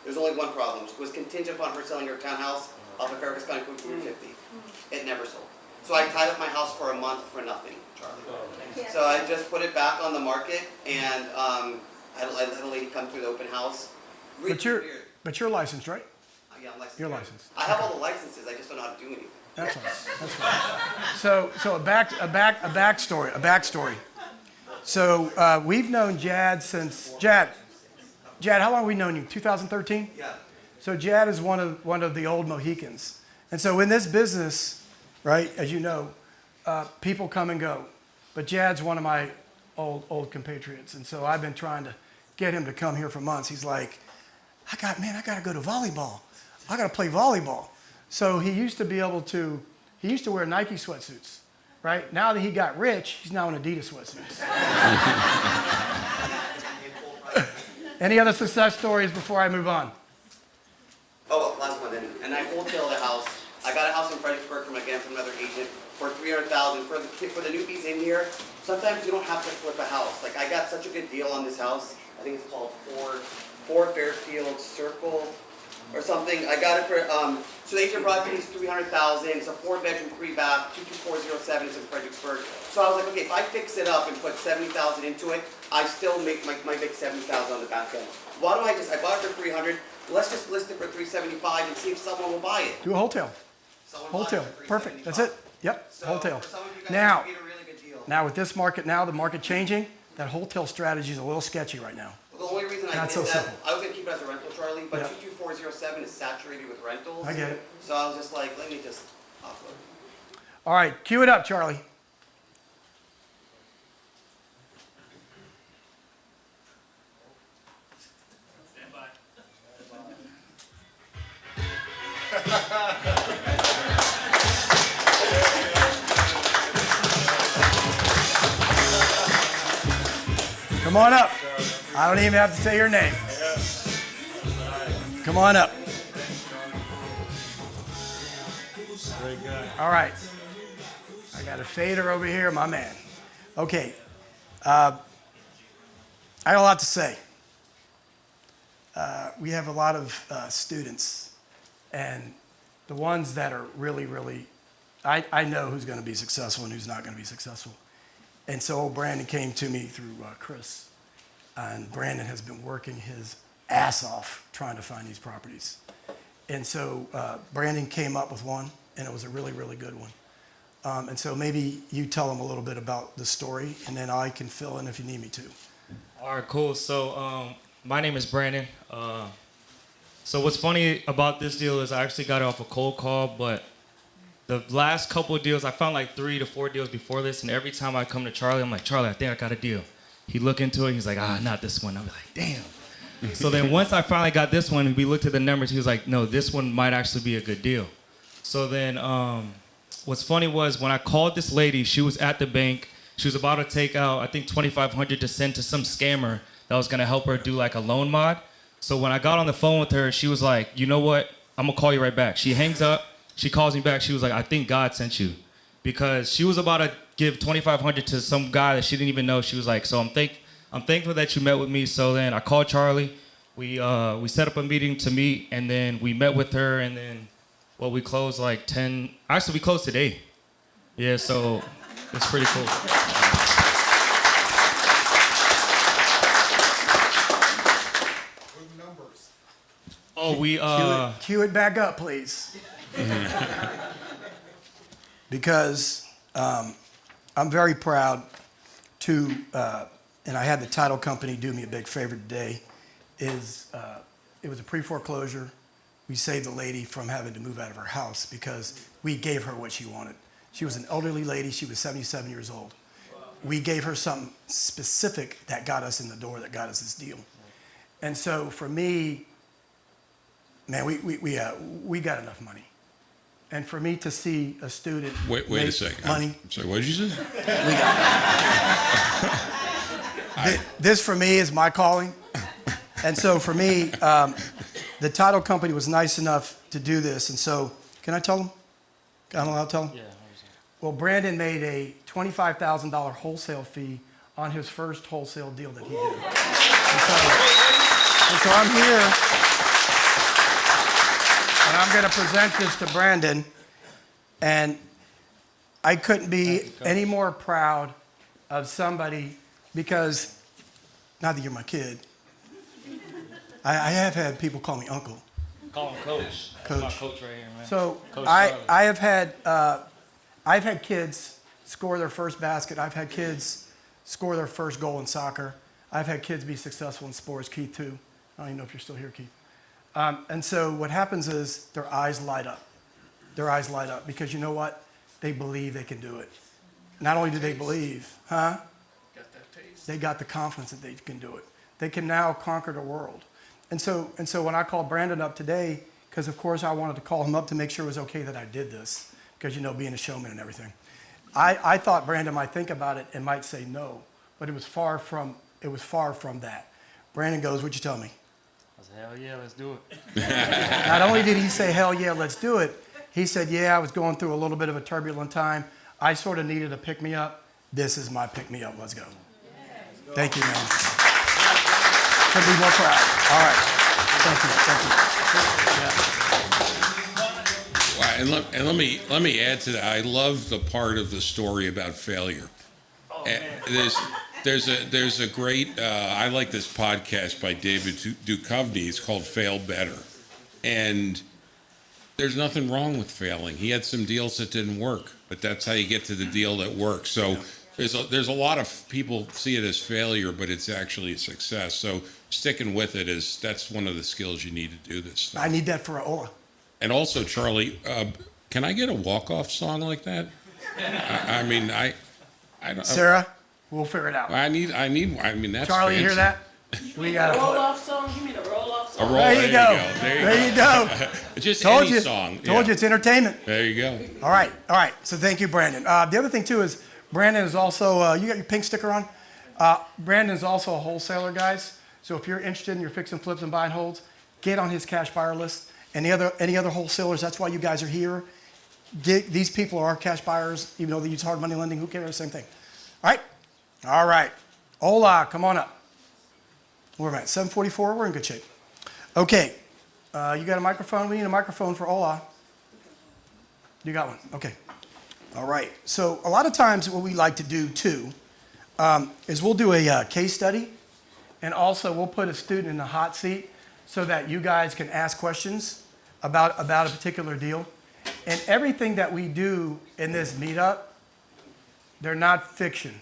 There's only one problem. It was contingent upon her selling her townhouse off of Fairfax County Code 350. It never sold. So I tied up my house for a month for nothing, Charlie. So I just put it back on the market and I had a lady come through the open house. Really weird.
But you're licensed, right?
Yeah, I'm licensed.
You're licensed.
I have all the licenses, I just don't know how to do anything.
That's fine. That's fine. So a backstory. So we've known Jad since Jad, how long have we known you? 2013.
Yeah.
So Jad is one of the old Mohicans, and so in this business, right, as you know, people come and go, but Jad's one of my old compatriots, and so I've been trying to get him to come here for months. He's like, I got to go to volleyball. I got to play volleyball. So he used to wear Nike sweatsuits, right? Now that he got rich, he's now in Adidas sweatsuits. Any other success stories before I move on?
Oh, well, last one then. And I wholesaled a house. I got a house in Fredericksburg from another agent for $300,000. For the newbies in here, sometimes you don't have to flip a house. Like I got such a good deal on this house. I think it's called 4 Fairfield Circle or something. I got it for, so the agent brought me these $300,000. It's a 4-bedroom, 3-bath, 22407. It's in Fredericksburg. So I was like, okay, if I fix it up and put $70,000 into it, I still might make $70,000 on the back end. Why don't I bought it for $300. Let's just list it for $375 and see if someone will buy it.
Do a hotel.
Someone buys
Hotel.
it for
Perfect. That's it. Yep.
So
Hotel.
for some of you guys,
Now,
you get a really good deal.
now with this market now, the market changing, that hotel strategy is a little sketchy right now.
The only reason I
Not
did
so
that,
simple.
I was gonna keep it as a rental, Charlie, but
Yeah.
22407 is saturated with rentals.
I get it.
So I was just like, let me just offload.
All right, cue it up, Charlie.
Stand by.
Come on up. I don't even have to say your name. Come on up.
Very good.
All right. I got a fader over here, my man. Okay. I got a lot to say. We have a lot of students, and the ones that are really, I know who's going to be successful and who's not going to be successful. And so Brandon came to me through Chris, and Brandon has been working his ass off trying to find these properties. And so Brandon came up with one, and it was a really good one. And so maybe you tell them a little bit about the story, and then I can fill in if you need me to.
All right, cool. So my name is Brandon. So what's funny about this deal is I actually got it off a cold call, but the last couple of deals, I found like 3 to 4 deals before this, and every time I come to Charlie, I'm like, Charlie, I think I got a deal. He look into it, he's like, not this one. I'm like, damn. So then once I finally got this one, we looked at the numbers, he was like, no, this one might actually be a good deal. So then what's funny was when I called this lady, she was at the bank. She was about to take out, I think, $2,500 to send to some scammer that was gonna help her do like a loan mod. So when I got on the phone with her, she was like, you know what? I'm gonna call you right back. She hangs up, she calls me back. She was like, I think God sent you. Because she was about to give $2,500 to some guy that she didn't even know. She was like, so I'm thankful that you met with me. So then I called Charlie. We set up a meeting to meet, and then we met with her, and then, well, we closed like 10. Actually, we closed today. Yeah, so it's pretty cool. Oh, we
Cue it back up, please. Because I'm very proud to, and I had the title company do me a big favor today, it was a pre-foreclosure. We saved the lady from having to move out of her house because we gave her what she wanted. She was an elderly lady. She was 77 years old. We gave her something specific that got us in the door, that got us this deal. And so for me, man, we got enough money. And for me to see a student
Wait
make
a second.
money,
I'm sorry, what did you say?
we got this for me is my calling. And so for me, the title company was nice enough to do this. And so, can I tell them? I'm allowed to tell them?
Yeah.
Well, Brandon made a $25,000 wholesale fee on his first wholesale deal that he did. And so I'm here, and I'm going to present this to Brandon, and I couldn't be any more proud of somebody because, not that you're my kid, I have had people call me uncle.
Call him Coach.
Coach.
That's my coach right here, man.
So
Coach
I've had kids score their first basket. I've had kids score their first goal in soccer. I've had kids be successful in sports, Keith too. I don't even know if you're still here, Keith. And so what happens is their eyes light up. Their eyes light up because you know what? They believe they can do it. Not only do they believe, they got the confidence that they can do it. They can now conquer the world. And so when I called Brandon up today, because of course I wanted to call him up to make sure it was okay that I did this, because being a showman and everything. I thought Brandon might think about it and might say no, but it was far from that. Brandon goes, "What'd you tell me?"
I said, hell yeah, let's do it.
Not only did he say, "Hell yeah, let's do it," he said, "Yeah, I was going through a little bit of a turbulent time. I sort of needed a pick-me-up. This is my pick-me-up. Let's go." Thank you, man. Couldn't be more proud. All right. Thank you.
Wow, and let me add to that. I love the part of the story about failure. There's a great I like this podcast by David Duchovny. It's called Fail Better, and there's nothing wrong with failing. He had some deals that didn't work, but that's how you get to the deal that works. So there's a lot of people see it as failure, but it's actually a success. So sticking with it that's one of the skills you need to do this stuff.
I need that for Ola.
And also, Charlie, can I get a walk-off song like that? I don't.
Sarah, we'll figure it out.
I mean, that's
Charlie, you hear
fancy.
that? We got
Roll
to.
off song? You mean a roll off
A
song?
roll.
There you go.
There you go. Just
Told
any
you.
song.
Told you it's entertainment.
There you go.
All right. So thank you, Brandon. The other thing too is Brandon is also. You got your pink sticker on. Brandon is also a wholesaler, guys. So if you're interested in your fix and flips and buy and holds, get on his cash buyer list. Any other wholesalers? That's why you guys are here. These people are our cash buyers, even though they use hard money lending. Who cares? Same thing. All right. Ola, come on up. Where am I at? 7:44. We're in good shape. Okay. You got a microphone? We need a microphone for Ola. You got one? Okay. All right. So a lot of times what we like to do too is we'll do a case study, and also we'll put a student in the hot seat so that you guys can ask questions about a particular deal. And everything that we do in this meetup, they're not fiction.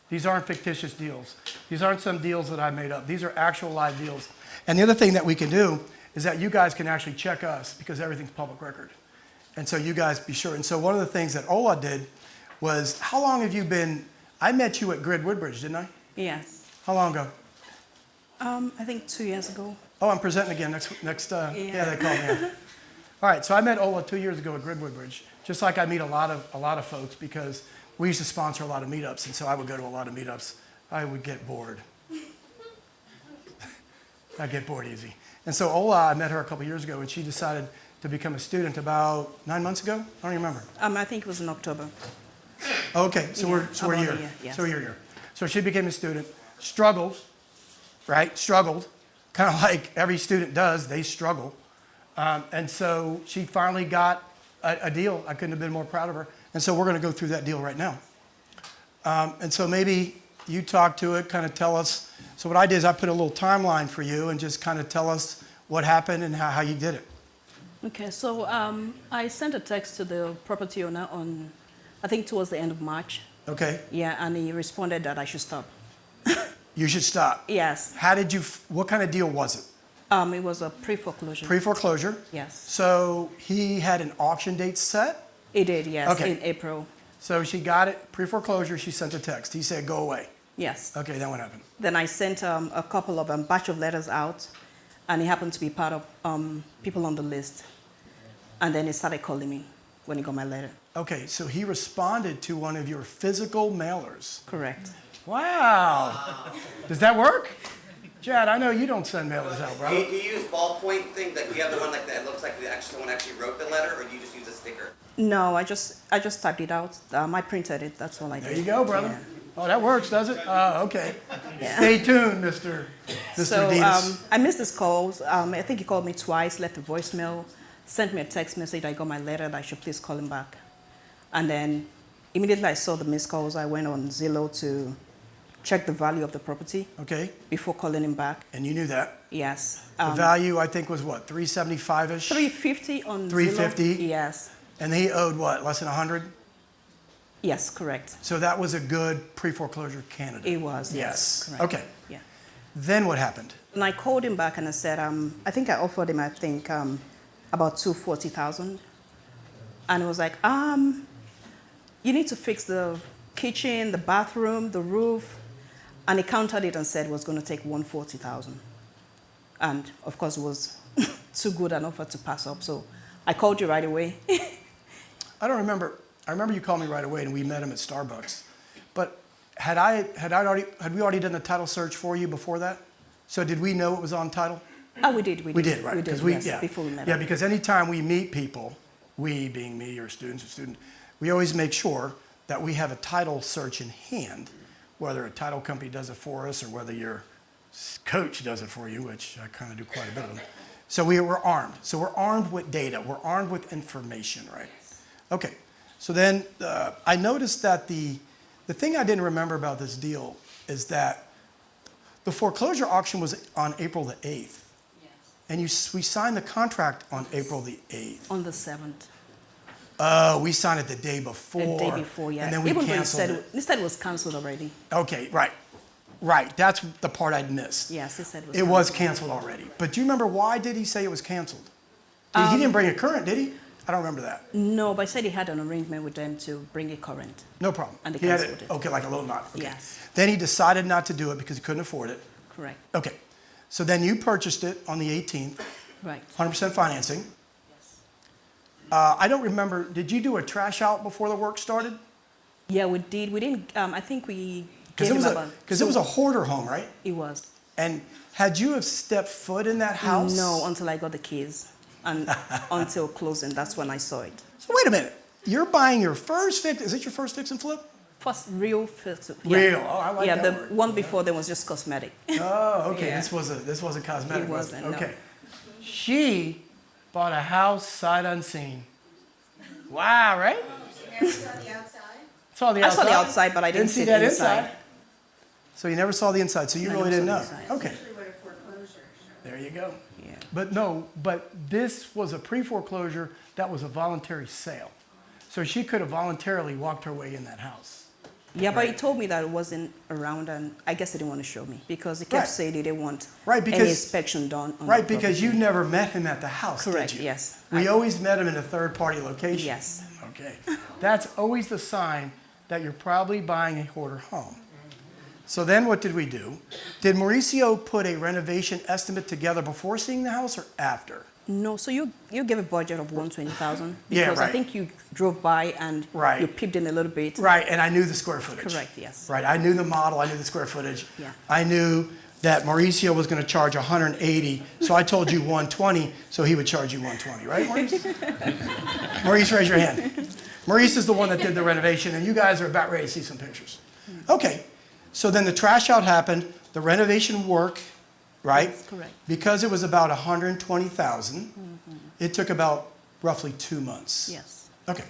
These aren't fictitious deals. These aren't some deals that I made up. These are actual live deals. And the other thing that we can do is that you guys can actually check us because everything's public record. And so you guys be sure. And so one of the things that Ola did was, how long have you been, I met you at Grid Woodbridge, didn't I?
Yes.
How long ago?
I think 2 years ago.
Oh, I'm presenting again yeah, they called me in. All right, so I met Ola 2 years ago at Grid Woodbridge, just like I meet a lot of folks because we used to sponsor a lot of meetups, and so I would go to a lot of meetups. I would get bored. I get bored easy. And so Ola, I met her a couple years ago, and she decided to become a student about 9 months ago. I don't even remember.
I think it was in October.
Okay, so
Yeah,
we're
about a
here.
year, yes.
So we're here. So she became a student, struggled, right? Struggled, kind of like every student does. They struggle, and so she finally got a deal. I couldn't have been more proud of her. And so we're going to go through that deal right now. And so maybe you talk to it, kind of tell us. So what I did is I put a little timeline for you and just kind of tell us what happened and how you did it.
Okay, so I sent a text to the property owner on, I think towards the end of March.
Okay?
Yeah, and he responded that I should stop.
You should stop.
Yes.
How did you, what kind of deal was it?
It was a pre-foreclosure.
Pre-foreclosure?
Yes.
So he had an auction date set?
He did, yes,
Okay.
in April.
So she got it, pre-foreclosure, she sent a text. He said, go away.
Yes.
Okay, then what happened?
Then I sent a couple of batch of letters out, and he happened to be part of people on the list. And then he started calling me when he got my letter.
Okay, so he responded to one of your physical mailers.
Correct.
Wow. Does that work? Chad, I know you don't send mailers out,
Do
bro.
you use ballpoint thing? Like, do you have the one like that? It looks like someone actually wrote the letter, or do you just use a sticker?
No, I just typed it out. I printed it. That's all I did.
There you go, brother.
Yeah.
Oh, that works, does it? Oh, okay.
Yeah.
Stay tuned, Mr.
So
Ditas.
I missed his calls. I think he called me twice, left a voicemail, sent me a text message. I got my letter that I should please call him back. And then immediately I saw the missed calls. I went on Zillow to check the value of the property
Okay,
before calling him back.
and you knew that.
Yes.
The value, I think, was what, 375-ish?
350 on
350?
Zillow. Yes.
And he owed what, less than 100?
Yes, correct.
So that was a good pre-foreclosure candidate.
It was, yes. Correct.
Okay.
Yeah.
Then what happened?
And I called him back and I said, I think I offered him, about $240,000. And he was like, you need to fix the kitchen, the bathroom, the roof. And he counted it and said it was going to take $140,000. And of course, it was too good an offer to pass up. So I called you right away.
I don't remember. I remember you called me right away and we met him at Starbucks. But had we already done the title search for you before that? So did we know it was on title?
Oh, we did.
We did, right?
We did,
'Cause
yes, before we met
Yeah,
him.
because anytime we meet people, we being me or students or student, we always make sure that we have a title search in hand, whether a title company does it for us or whether your coach does it for you, which I kind of do quite a bit of them. So we're armed. So we're armed with data. We're armed with information, right? Okay. So then I noticed that the thing I didn't remember about this deal is that the foreclosure auction was on April the 8th.
Yes.
And we signed the contract on April the 8th.
On the 7th.
We signed it the day before.
The day before, yeah.
And then we
Even though
canceled it.
he said it was canceled already.
Okay, right. Right. That's the part I'd missed.
Yes, he said it was
It was canceled already. But do you remember why did he say it was canceled? He didn't bring it current, did he? I don't remember that.
No, but he said he had an arrangement with them to bring it current.
No problem.
And they
He had
canceled it.
Okay, like a little knot. Okay.
Yes.
Then he decided not to do it because he couldn't afford it.
Correct.
Okay. So then you purchased it on the 18th,
Right.
100% financing.
Yes.
I don't remember, did you do a trash out before the work started?
Yeah, we did. We didn't. I think we
Because
gave
it,
him about.
it was a hoarder home, right?
It was.
And had you have stepped foot in that house?
No, until I got the keys, and until closing. That's when I saw it.
So wait a minute. You're buying your first fix. Is it your first fix and flip?
First real fix.
Real. Oh, I like
yeah,
that
the
word.
one before then was just cosmetic.
Oh, okay.
Yeah.
This wasn't cosmetic.
It
was it?
wasn't, no.
Okay. She bought a house sight unseen. Wow, right?
Never saw the outside?
Saw the
I
outside.
saw the outside, but I didn't
see
see
that
the
inside. So you never saw the inside. So you
I
really
never
didn't
saw
know.
the inside.
Okay.
Usually what a foreclosure.
There you go.
Yeah.
but this was a pre-foreclosure that was a voluntary sale. So she could have voluntarily walked her way in that house.
Yeah, but he told me that it wasn't around, and I guess he didn't want to show me because he kept
Right.
saying he didn't want
Right,
any
because-
inspection done. On
Right,
the
because
property.
you never met him at the house,
Correct,
did you?
yes.
We always met him in a third-party location.
Yes.
Okay. That's always the sign that you're probably buying a hoarder home. So then what did we do? Did Mauricio put a renovation estimate together before seeing the house or after?
No, so you gave a budget of 120,000
Yeah,
because
right.
I think you drove by and
Right.
you peeped in a little bit.
Right, and I knew the square footage.
Correct, yes.
Right, I knew the model, I knew the square footage.
Yeah.
I knew that Mauricio was going to charge 180, so I told you 120, so he would charge you 120, right, Maurice? Maurice, raise your hand. Maurice is the one that did the renovation, and you guys are about ready to see some pictures. Okay, so then the trash out happened, the renovation work, right?
That's correct.
Because it was about 120,000, it took about roughly 2 months.
Yes.
Okay.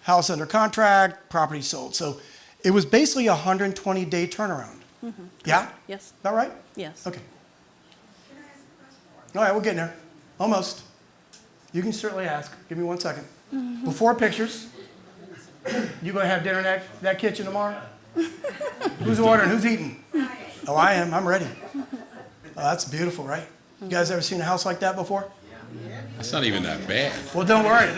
House under contract, property sold. So it was basically a 120-day turnaround. Yeah?
Yes.
Is that right?
Yes.
Okay. All right, we're getting there. Almost. You can certainly ask. Give me 1 second. Before pictures, you going to have dinner in that kitchen tomorrow? Who's ordering? Who's eating? Oh, I am. I'm ready. Oh, that's beautiful, right? You guys ever seen a house like that before?
It's not even that bad.
Well, don't worry.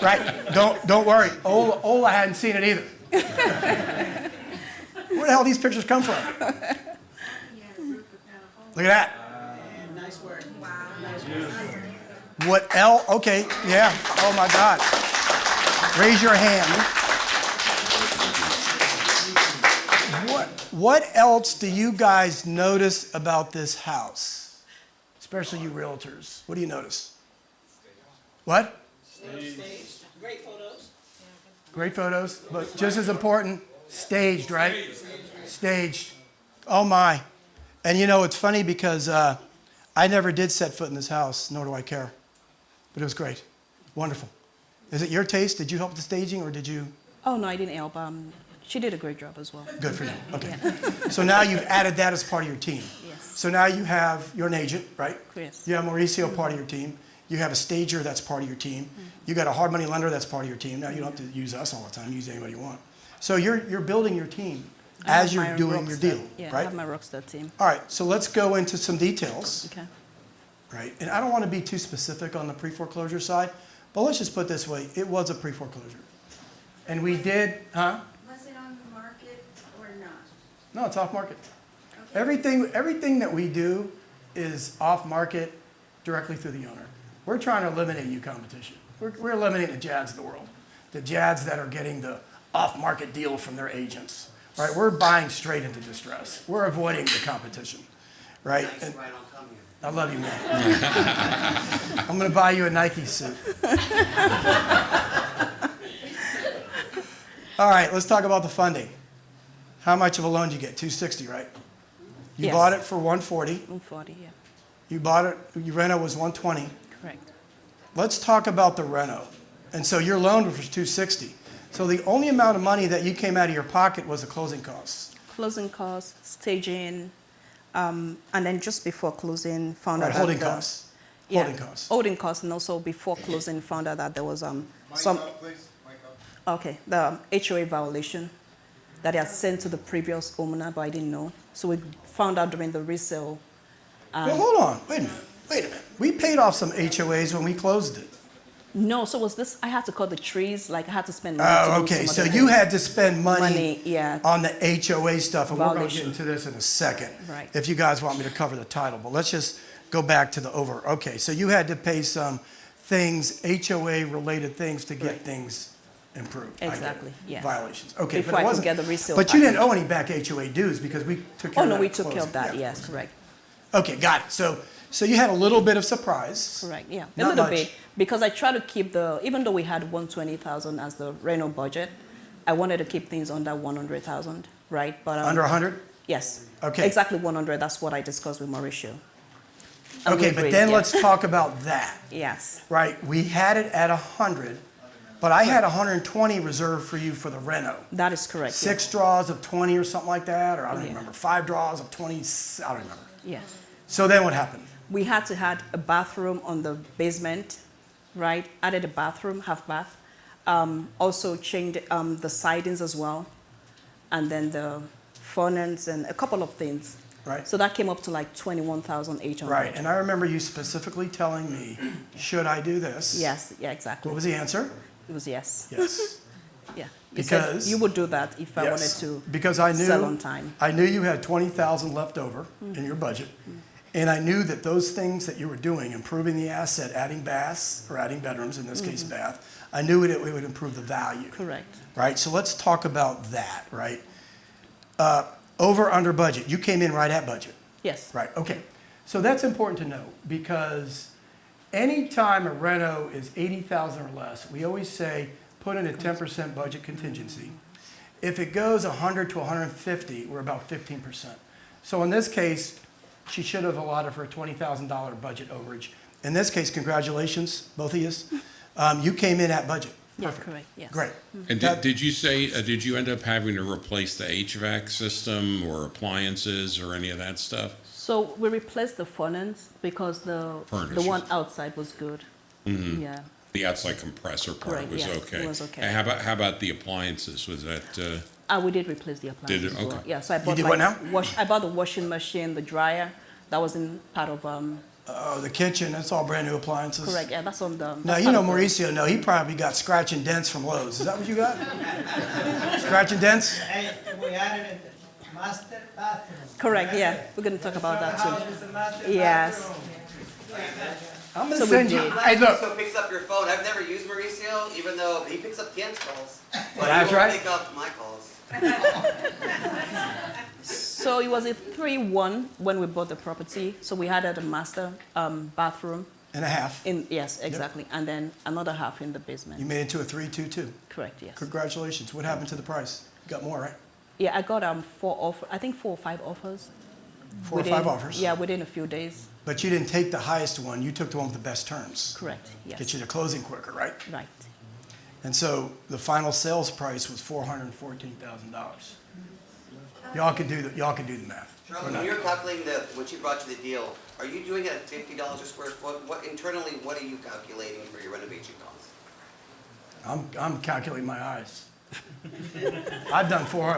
Right? Don't worry. Ola hadn't seen it either. Where the hell these pictures come from? Look at that.
Nice work. Wow. Nice work.
What else? Okay, yeah. Oh my God. Raise your hand. What else do you guys notice about this house? Especially you realtors. What do you notice? What?
Staged. Great photos.
Great photos, but just as important, staged, right? Staged. Oh my. And you know, it's funny because I never did set foot in this house, nor do I care. But it was great. Wonderful. Is it your taste? Did you help with the staging or did you?
Oh, no, I didn't help. She did a great job as well.
Good for you. Okay. So now you've added that as part of your team.
Yes.
So now you have, you're an agent, right?
Yes.
You have Mauricio part of your team. You have a stager that's part of your team. You got a hard money lender that's part of your team. Now you don't have to use us all the time. Use anybody you want. So you're building your team as you're doing your deal,
Yeah, I
right?
have my Rockstar team.
All right. So let's go into some details,
Okay.
right? And I don't want to be too specific on the pre-foreclosure side, but let's just put it this way. It was a pre-foreclosure. And we did, huh?
Was it on the market or not?
No, it's off market.
Okay.
Everything that we do is off market directly through the owner. We're trying to eliminate you competition. We're eliminating the Jads of the world. The Jads that are getting the off market deal from their agents. Right? We're buying straight into distress. We're avoiding the competition. Right?
Nice
And
right on come here.
I love you, man. I'm gonna buy you a Nike suit. All right, let's talk about the funding. How much of a loan did you get? 260, right? You
Yes.
bought it for 140.
140, yeah.
You bought it, your reno was 120.
Correct.
Let's talk about the reno. And so your loan was 260. So the only amount of money that you came out of your pocket was the closing costs.
Closing costs, staging, and then just before closing, found
Right,
out
holding
that
costs.
Yeah,
Holding costs.
holding costs, and also before closing, found out that there was some. Okay, the HOA violation that I had sent to the previous owner, but I didn't know. So we found out during the resale.
Well, hold on. Wait a minute. We paid off some HOAs when we closed it.
No, so was this? I had to cut the trees. Like I had to spend money. to
Oh,
do
okay.
some
So
other
you
things.
had to spend money
yeah.
on the HOA stuff, and we're going to get
Violation.
into this in a second.
Right.
If you guys want me to cover the title, but let's just go back to the over. Okay, so you had to pay some things, HOA-related things, to get things improved. I get it.
Exactly, yes.
Violations. Okay,
Before
but
I
it
could
wasn't.
get the resale
But you didn't
package.
owe any back HOA dues because we took care
Oh
of that.
no, we
at
took care of
closing.
that.
Yeah.
Yes, correct.
Okay, got it. So you had a little bit of surprise.
Correct, yeah. A
Not
little
much.
bit, because I try to keep even though we had 120,000 as the reno budget, I wanted to keep things under 100,000, right? But
Under 100?
yes.
Okay.
Exactly 100, that's what I discussed with Mauricio. And we
Okay, but
agreed,
then
yeah.
let's talk about that.
Yes,
Right, we had it at 100, but I had 120 reserved for you for the reno.
that is correct.
6 draws of 20 or something like that, or I don't even
Yeah.
remember. 5 draws of 20, I don't remember.
Yeah.
So then what happened?
We had to add a bathroom on the basement, right? Added a bathroom, half bath. Also changed the sidings as well, and then the furnace and a couple of things.
Right.
So that came up to like 21,800.
Right, and I remember you specifically telling me, should I do this?
Yes, yeah, exactly.
What was the answer?
It was yes.
Yes.
Yeah. You said
Because-
you would do that if I wanted
Yes.
to
Because I knew,
sell on time.
I knew you had 20,000 left over in your budget. And I knew that those things that you were doing, improving the asset, adding baths, or adding bedrooms, in this case bath, I knew it would improve the value.
Correct.
Right, so let's talk about that, right? Over, under budget, you came in right at budget.
Yes.
Right, okay. So that's important to know because anytime a reno is 80,000 or less, we always say put in a 10% budget contingency. If it goes 100 to 150, we're about 15%. So in this case, she should have allotted for a $20,000 budget overage. In this case, congratulations, both of you. You came in at budget.
Yeah,
Perfect.
correct. Yes.
Great.
And
That-
did you say, did you end up having to replace the HVAC system or appliances or any of that stuff?
So we replaced the furnace because the
Furnace.
one outside was good. Yeah.
The outside compressor part
Correct,
was
yes,
okay.
it was okay.
And how about the appliances? Was that,
We did replace the appliances
Did it?
as well.
Okay.
Yeah, so I bought
did what now?
I bought the washing machine, the dryer. That wasn't part of
Oh, the kitchen, that's all brand new appliances.
correct. Yeah, that's on the.
Now,
that's
you
part
know
of the-
Mauricio, no, he probably got scratch and dents from Lowe's. Is that what you got? Scratch and dents?
Hey, we added it, master bathroom.
Correct. Yeah, we're gonna talk about that
House
too.
is a master
Yes.
bathroom.
I'm gonna
So we
send you,
did.
hey, look,
Mauricio picks up your phone. I've never used Mauricio, even though he picks up Ken's calls. But
That's
he won't
right.
pick up my calls.
So it was a 3-1 when we bought the property. So we had a master bathroom
and a half.
yes, exactly, and then another half in the basement.
You made it to a 3-2-2.
Correct. Yes.
Congratulations. What happened to the price? You got more, right?
Yeah, I got 4 or 5 offers.
4 or 5 offers?
Yeah, within a few days.
But you didn't take the highest one. You took the one with the best terms.
Correct. Yes.
Get you to closing quicker, right?
Right.
And so the final sales price was $414,000. Y'all can do the math. We're
Charlie,
not-
when you're calculating what you brought to the deal, are you doing it at $50 a square foot? What internally, what are you calculating for your renovation costs?
I'm calculating my eyes.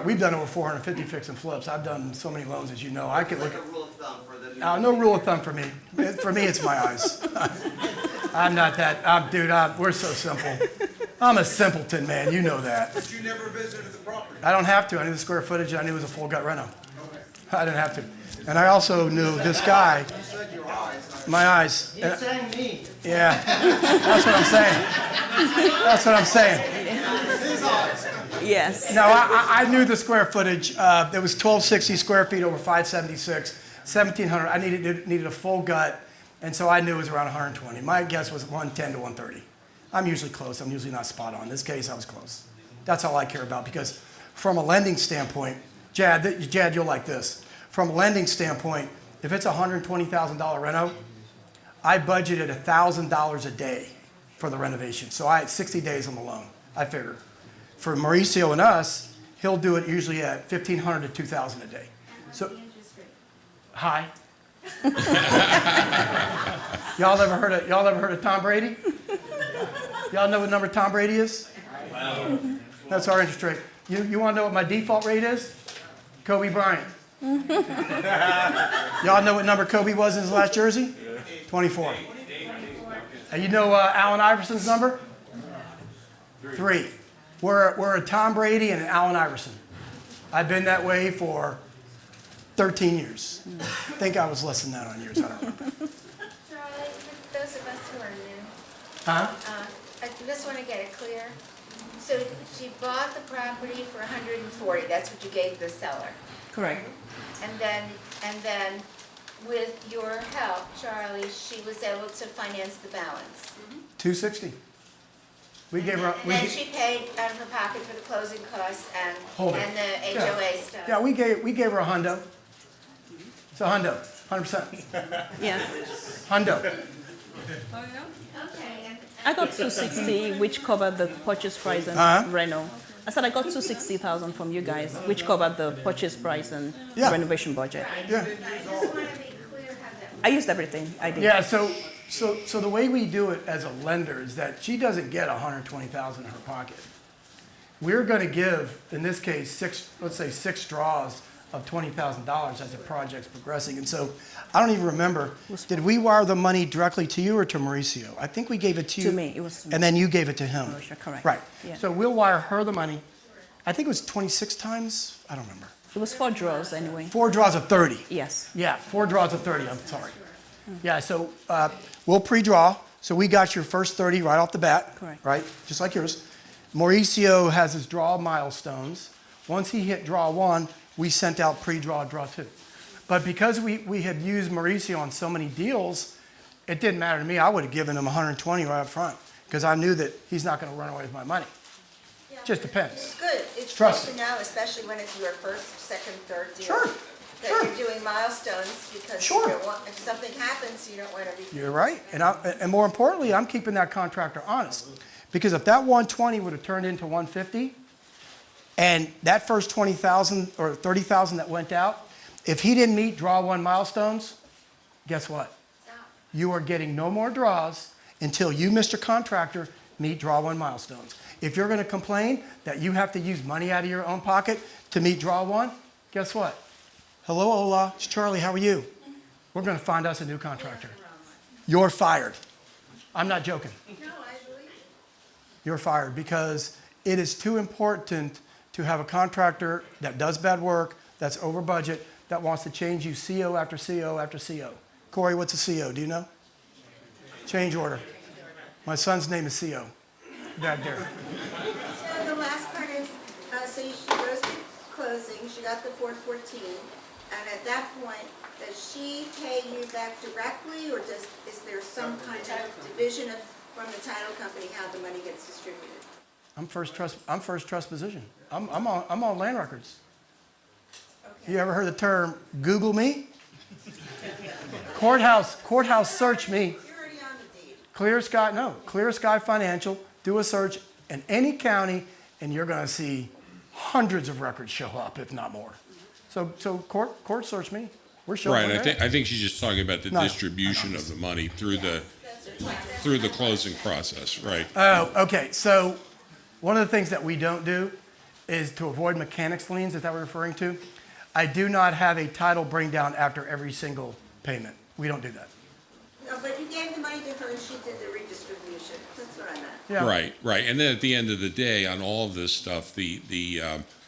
We've done over 450 fix and flips. I've done so many loans, as you know. I could
Like
look
a
at,
rule of thumb for the.
no rule of thumb for me. For me, it's my eyes. I'm not that, dude, we're so simple. I'm a simpleton, man, you know that.
But you never visited the property.
I don't have to. I knew the square footage. I knew it was a full gut reno. I didn't have to. And I also knew this guy,
You said your eyes.
my eyes.
He's saying me.
Yeah, that's what I'm saying. That's what I'm saying.
Yes.
No, I knew the square footage. It was 1,260 square feet over 576, 1,700. I needed a full gut, and so I knew it was around 120. My guess was 110 to 130. I'm usually close. I'm usually not spot on. In this case, I was close. That's all I care about because from a lending standpoint, Jad, you'll like this. From a lending standpoint, if it's a $120,000 reno, I budgeted $1,000 a day for the renovation. So I had 60 days on the loan, I figured. For Mauricio and us, he'll do it usually at $1,500 to $2,000 a day. So, high. Y'all ever heard of Tom Brady? Y'all know what number Tom Brady is? That's our interest rate. You want to know what my default rate is? Kobe Bryant. Y'all know what number Kobe was in his last jersey? 24. And you know Allen Iverson's number? 3. We're a Tom Brady and an Allen Iverson. I've been that way for 13 years. I think I was less than that on years. I don't remember.
Charlie, for those of us who are new,
Huh?
I just want to get it clear. So she bought the property for 140, that's what you gave the seller.
Correct.
And then with your help, Charlie, she was able to finance the balance.
260. We gave her.
And then she paid out of her pocket for the closing costs and
Hold it.
the
Yeah.
HOA stuff.
Yeah, we gave her a hundo. It's a hundo, 100%.
Yeah.
Hundo.
Okay, and
I got 260, which covered the purchase price and
Uh-huh.
reno. I said I got 260,000 from you guys, which covered the purchase price and
Yeah.
renovation budget.
Yeah.
I just want to be clear how that
I used everything. I did.
Yeah, so the way we do it as a lender is that she doesn't get 120,000 in her pocket. We're going to give, in this case, let's say six draws of $20,000 as the project's progressing. And so I don't even remember, did we wire the money directly to you or to Mauricio? I think we gave it to you.
To me, it was to me.
And then you gave it to him.
Mauricio, correct.
Right.
Yeah.
So we'll wire her the money. I think it was 26 times. I don't remember.
It was 4 draws anyway.
4 draws of 30.
Yes.
Yeah, 4 draws of 30, I'm sorry. Yeah, so we'll pre-draw. So we got your first 30 right off the bat.
Correct.
Right, just like yours. Mauricio has his draw milestones. Once he hit draw 1, we sent out pre-draw, draw 2. But because we had used Mauricio on so many deals, it didn't matter to me. I would have given him 120 right up front because I knew that he's not going to run away with my money.
Yeah,
Just depends.
It's good. It's
Trust
good to know, especially when it's your first, second, third deal.
Sure,
That
sure.
you're doing milestones because
Sure.
you don't want, if something happens, you don't want to be.
You're right. And more importantly, I'm keeping that contractor honest. Because if that 120 would have turned into 150, and that first 20,000 or 30,000 that went out, if he didn't meet draw 1 milestones, guess what? You are getting no more draws until you, Mr. Contractor, meet draw 1 milestones. If you're going to complain that you have to use money out of your own pocket to meet draw 1, guess what? Hello, Ola. It's Charlie. How are you? We're going to find us a new contractor. You're fired. I'm not joking.
No, I believe it.
You're fired because it is too important to have a contractor that does bad work, that's over budget, that wants to change you CO after CO after CO. Corey, what's a CO? Do you know? Change order. My son's name is CO. Back there.
So the last part is, so she goes to closing, she got the 414, and at that point, does she pay you back directly, or is there some kind of division from the title company how the money gets distributed?
I'm first trust position. I'm on land records.
Okay.
You ever heard the term Google me? Courthouse search me.
You're already on the deed.
Clear Sky Financial, do a search in any county, and you're going to see hundreds of records show up, if not more. So court search me. We're showing.
Right. I think she's just talking about the
No.
distribution of the money through the closing process. Right.
Oh, okay. So one of the things that we don't do is to avoid mechanics liens. Is that what we're referring to? I do not have a title bring down after every single payment. We don't do that.
No, but you gave the money to her and she did the redistribution. That's what I meant.
Yeah.
Right. And then at the end of the day, on all of this stuff, the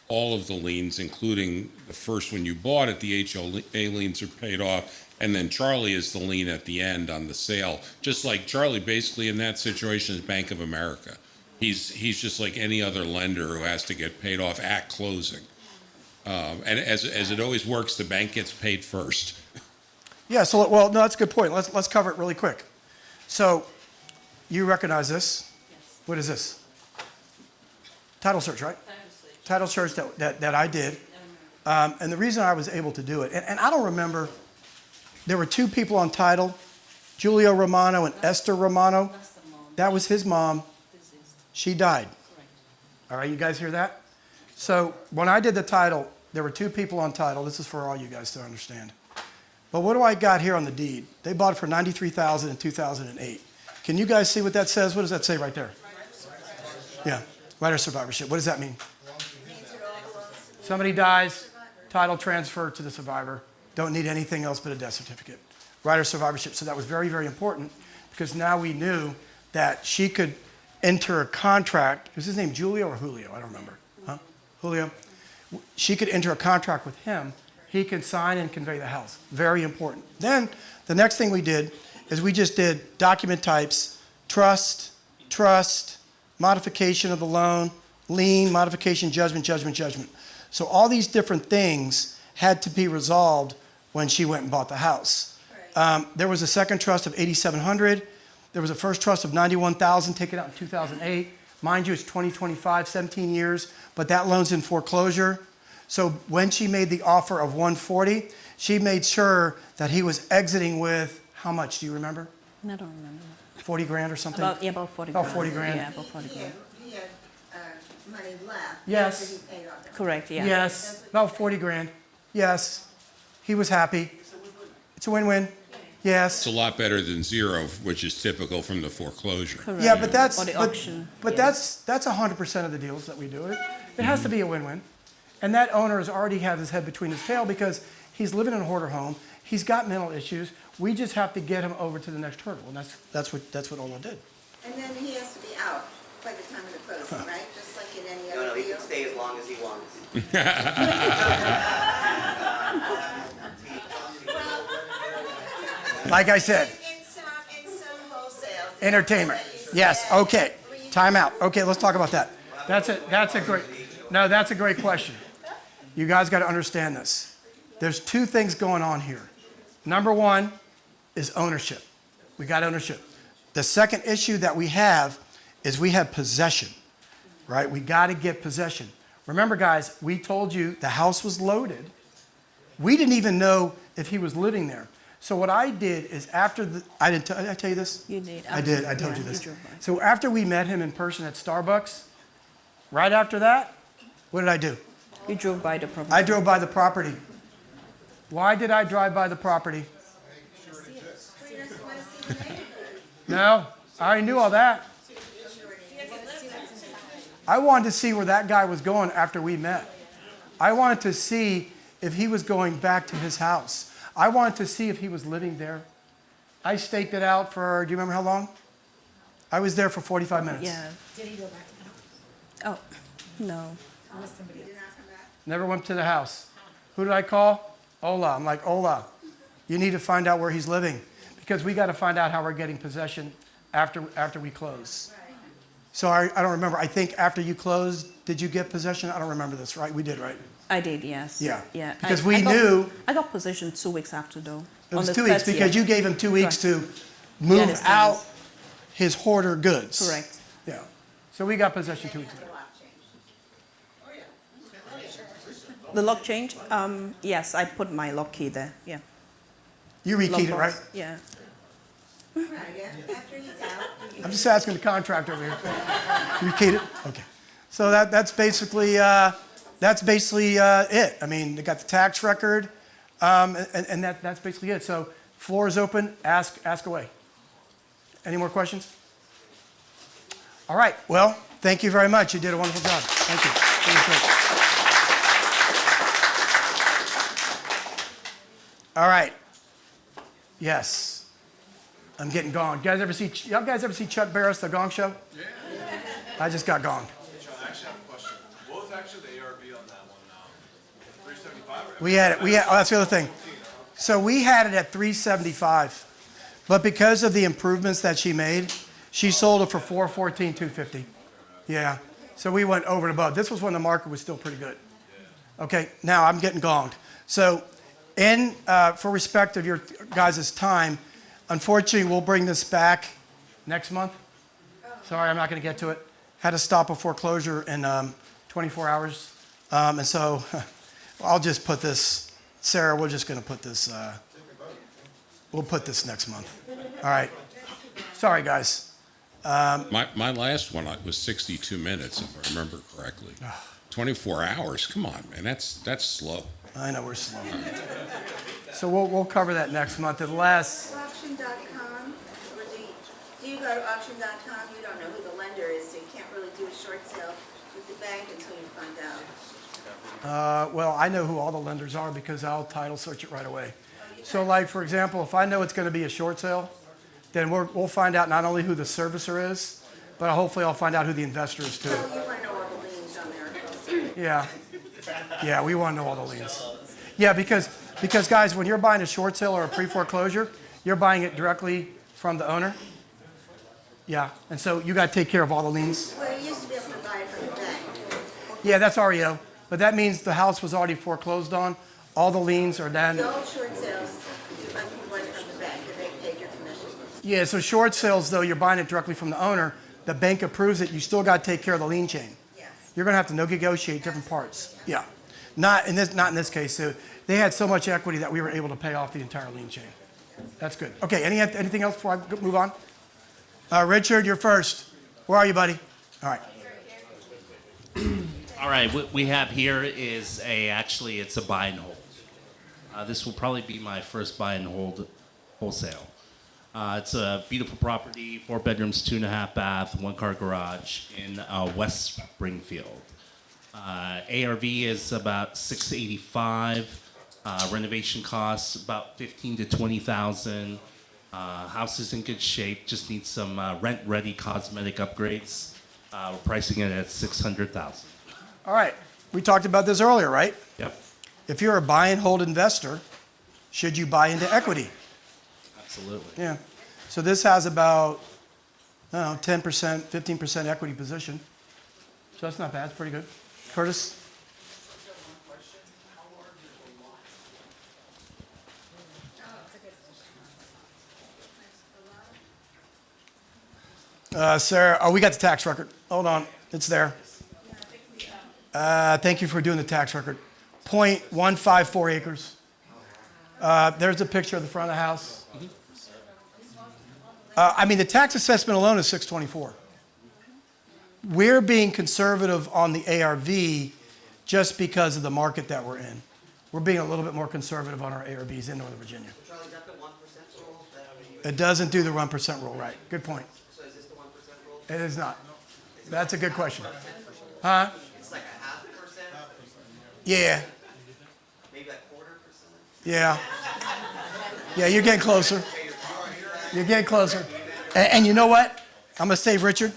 all of the liens, including the first one you bought it, the HOA liens are paid off, and then Charlie is the lien at the end on the sale. Just like Charlie, basically in that situation, is Bank of America. He's just like any other lender who has to get paid off at closing. And as it always works, the bank gets paid first.
Yeah. So no, that's a good point. Let's cover it really quick. So you recognize this?
Yes.
What is this? Title search, right? Title search that I did. And the reason I was able to do it, and I don't remember, there were 2 people on title, Julio Romano and Esther Romano.
That's the mom.
That was his mom.
This is
She died.
correct.
All right, you guys hear that? So when I did the title, there were 2 people on title. This is for all you guys to understand. But what do I got here on the deed? They bought it for $93,000 in 2008. Can you guys see what that says? What does that say right there? Yeah, right of survivorship. What does that mean? Somebody dies, title transfer to the survivor. Don't need anything else but a death certificate. Right of survivorship. So that was very, very important because now we knew that she could enter a contract. Was his name Julio or Julio? I don't remember. Huh? Julio. She could enter a contract with him. He can sign and convey the house. Very important. Then the next thing we did is we just did document types, trust, modification of the loan, lien, modification, judgment. So all these different things had to be resolved when she went and bought the house. There was a second trust of $8,700. There was a first trust of $91,000 taken out in 2008. Mind you, it's 2025, 17 years, but that loan's in foreclosure. So when she made the offer of $140,000, she made sure that he was exiting with how much? Do you remember?
I don't remember.
40 grand or something?
About 40
About
grand.
40 grand.
Yeah, about 40 grand.
He had money left.
Yes.
After he paid off the.
Correct, yeah.
Yes, about 40 grand. Yes, he was happy. It's a win-win. Yes.
It's a lot better than zero, which is typical from the foreclosure.
Correct.
Yeah, but that's
Or the
but,
auction.
but that's 100% of the deals that we do. It has to be a win-win, and that owner has already had his head between his tail because he's living in a hoarder home. He's got mental issues. We just have to get him over to the next hurdle, and that's what Ola did.
And then he has to be out by the time of the closing, right? Just like in any
No,
other
he
deal?
can stay as long as he wants.
Like I said,
In some wholesale.
entertainment. Yes. Okay. Time out. Okay, let's talk about that. That's a great question. You guys got to understand this. There's two things going on here. Number one is ownership. We got ownership. The second issue that we have is we have possession, right? We got to get possession. Remember, guys, we told you the house was loaded. We didn't even know if he was living there. So what I did is after did I tell you this?
You did.
I did. I told
Yeah,
you this.
drove by.
So after we met him in person at Starbucks, right after that, what did I do?
You drove by the property.
I drove by the property. Why did I drive by the property? No, I already knew all that. I wanted to see where that guy was going after we met. I wanted to see if he was going back to his house. I wanted to see if he was living there. I staked it out for, do you remember how long? I was there for 45 minutes.
Yeah.
Did he go back to the house?
Oh, no.
Or was somebody else?
Never went to the house. Who did I call? Ola. I'm like, Ola, you need to find out where he's living because we got to find out how we're getting possession after we close. So I don't remember. I think after you closed, did you get possession? I don't remember this, right? We did, right?
I did, yes.
Yeah.
Yeah.
Because
I got-
knew
I got possession 2 weeks after, though.
it was
On the
2 weeks
30th.
because you gave him 2 weeks
Correct.
to move
Get his
out
things.
his hoarder goods.
Correct.
Yeah. So we got possession 2 weeks later.
The lock change? Yes, I put my lock key there. Yeah.
You rekeyed it,
Lock
right?
box. Yeah.
Right, yeah, after he's out.
I'm just asking the contractor over here. You rekeyed it? Okay. So that's basically it. I mean, they got the tax record, and that's basically it. So floor is open. Ask away. Any more questions? All right. Well, thank you very much. You did a wonderful job. Thank you. That was great. All right. Yes. I'm getting gonged. Y'all guys ever see Chuck Barris, The Gong Show? Yeah. I just got gonged.
Hey, John, I actually have a question. What was actually the ARV on that one? 375?
We had it. Oh, that's the other thing. So we had it at 375, but because of the improvements that she made, she sold it for 414, 250. Yeah. So we went over and above. This was when the market was still pretty good. Okay. Now I'm getting gonged. So, for respect of your guys' time, unfortunately, we'll bring this back next month. Sorry, I'm not going to get to it. Had to stop a foreclosure in 24 hours. And so I'll just put this, Sarah, we're just going to put this, we'll put this next month. All right. Sorry, guys.
My last one was 62 minutes, if I remember correctly. 24 hours. Come on, man. That's slow.
I know we're slow. So we'll cover that next month unless.
Auction.com, or do you go to auction.com? You don't know who the lender is, so you can't really do a short sale with the bank until you find out.
Well, I know who all the lenders are because I'll title search it right away. So like, for example, if I know it's going to be a short sale, then we'll find out not only who the servicer is, but hopefully I'll find out who the investor is too.
So you want to know all the liens on there.
Yeah. Yeah, we want to know all the liens. Yeah, because guys, when you're buying a short sale or a pre-foreclosure, you're buying it directly from the owner. Yeah, and so you got to take care of all the liens.
Well, you used to be able to buy it from the bank.
Yeah, that's REO, but that means the house was already foreclosed on. All the liens are then.
The old short sales, you buy from the bank, and they paid your commission.
Yeah, so short sales though, you're buying it directly from the owner. The bank approves it. You still got to take care of the lien chain.
Yes.
You're going to have to negotiate different parts. Yeah, not in this case. So they had so much equity that we were able to pay off the entire lien chain. That's good. Okay, anything else before I move on? Richard, you're first. Where are you, buddy? All right.
All right, what we have here is actually it's a buy and hold. This will probably be my first buy and hold wholesale. It's a beautiful property, 4 bedrooms, 2.5 bath, 1-car garage in West Springfield. ARV is about $685. Renovation costs about $15,000 to $20,000. House is in good shape, just needs some rent-ready cosmetic upgrades. We're pricing it at $600,000.
All right. We talked about this earlier, right?
Yep,
If you're a buy and hold investor, should you buy into equity?
absolutely.
Yeah. So this has about, I don't know, 10%, 15% equity position. So that's not bad. It's pretty good. Curtis? Sarah, oh, we got the tax record. Hold on. It's there. Thank you for doing the tax record. 0.154 acres. There's a picture of the front of the house. I mean, the tax assessment alone is 624. We're being conservative on the ARV just because of the market that we're in. We're being a little bit more conservative on our ARVs in Northern Virginia.
Charlie, is that the 1% rule?
It doesn't do the 1% rule, right? Good point.
So is this the 1% rule?
It is not. That's a good question. Huh?
It's like a 0.5%?
Yeah.
Maybe like 0.25%?
Yeah. Yeah, you're getting closer. You're getting closer. And you know what? I'm going to save Richard.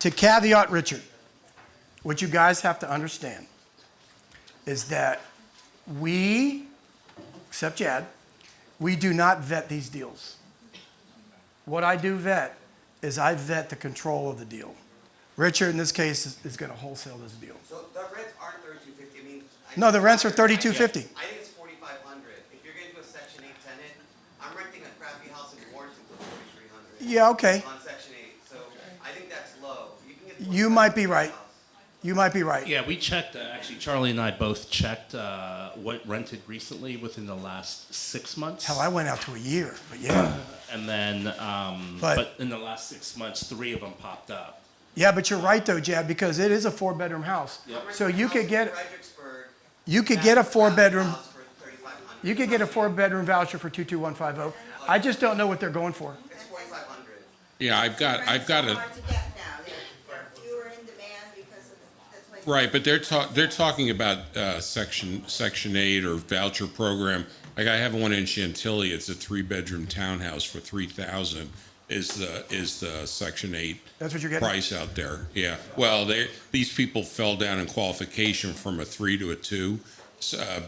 To caveat Richard, what you guys have to understand is that we, except Jad, we do not vet these deals. What I do vet is I vet the control of the deal. Richard, in this case, is going to wholesale this deal.
So the rents aren't $3,250. I mean,
No, the rents are $3,250.
I think it's $4,500. If you're going to do a Section 8 tenant, I'm renting a crappy house in Warrenton for $4,300.
Yeah, okay.
On Section 8, so I think that's low. You can get.
You might be right. You might be right.
Yeah, we checked, actually, Charlie and I both checked what rented recently within the last 6 months.
Hell, I went out to a year, but yeah.
And then, but in the last 6 months, 3 of them popped up.
Yeah, but you're right though, Jad, because it is a 4-bedroom house.
Yep.
So you could get a
$4,500.
4-bedroom. You could get a 4-bedroom voucher for 22150. I just don't know what they're going for.
It's $4,500.
Yeah, I've got a,
Hard to get now. They're fewer in demand because of, that's why.
right, but they're talking about Section 8 or voucher program. Like I have one in Chantilly. It's a 3-bedroom townhouse for $3,000. Is the Section 8
That's what you're getting?
price out there? Yeah. Well, these people fell down in qualification from a 3 to a 2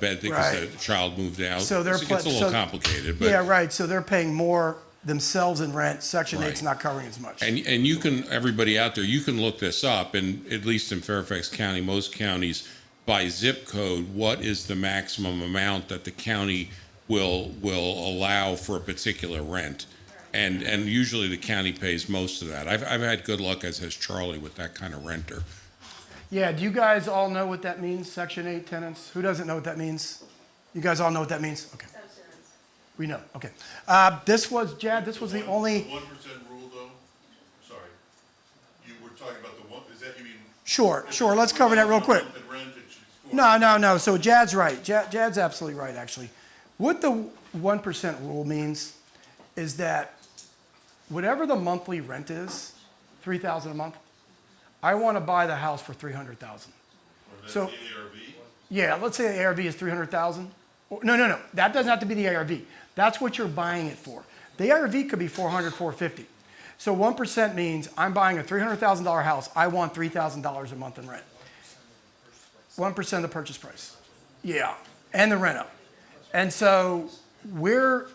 bed because
Right.
the child moved out.
So they're
it gets a little complicated. But,
yeah, right. So they're paying more themselves in rent. Section
Right.
8's not covering as much.
And you can, everybody out there, you can look this up, and at least in Fairfax County, most counties, by zip code, what is the maximum amount that the county will allow for a particular rent? And usually the county pays most of that. I've had good luck, as has Charlie, with that kind of renter.
Yeah, do you guys all know what that means, Section 8 tenants? Who doesn't know what that means? You guys all know what that means? Okay. We know, okay. This was the only,
1% rule though, sorry. You were talking about the one, is that you mean?
sure, let's cover that real quick.
The rent that you score?
No, so Jad's right. Jad's absolutely right, actually. What the 1% rule means is that whatever the monthly rent is, $3,000 a month, I want to buy the house for $300,000. So,
The ARV?
yeah, let's say the ARV is $300,000. No, that doesn't have to be the ARV. That's what you're buying it for. The ARV could be $400,000, $450,000. So 1% means I'm buying a $300,000 house. I want $3,000 a month in rent. 1% of the purchase price. Yeah, and the rent up. And so we're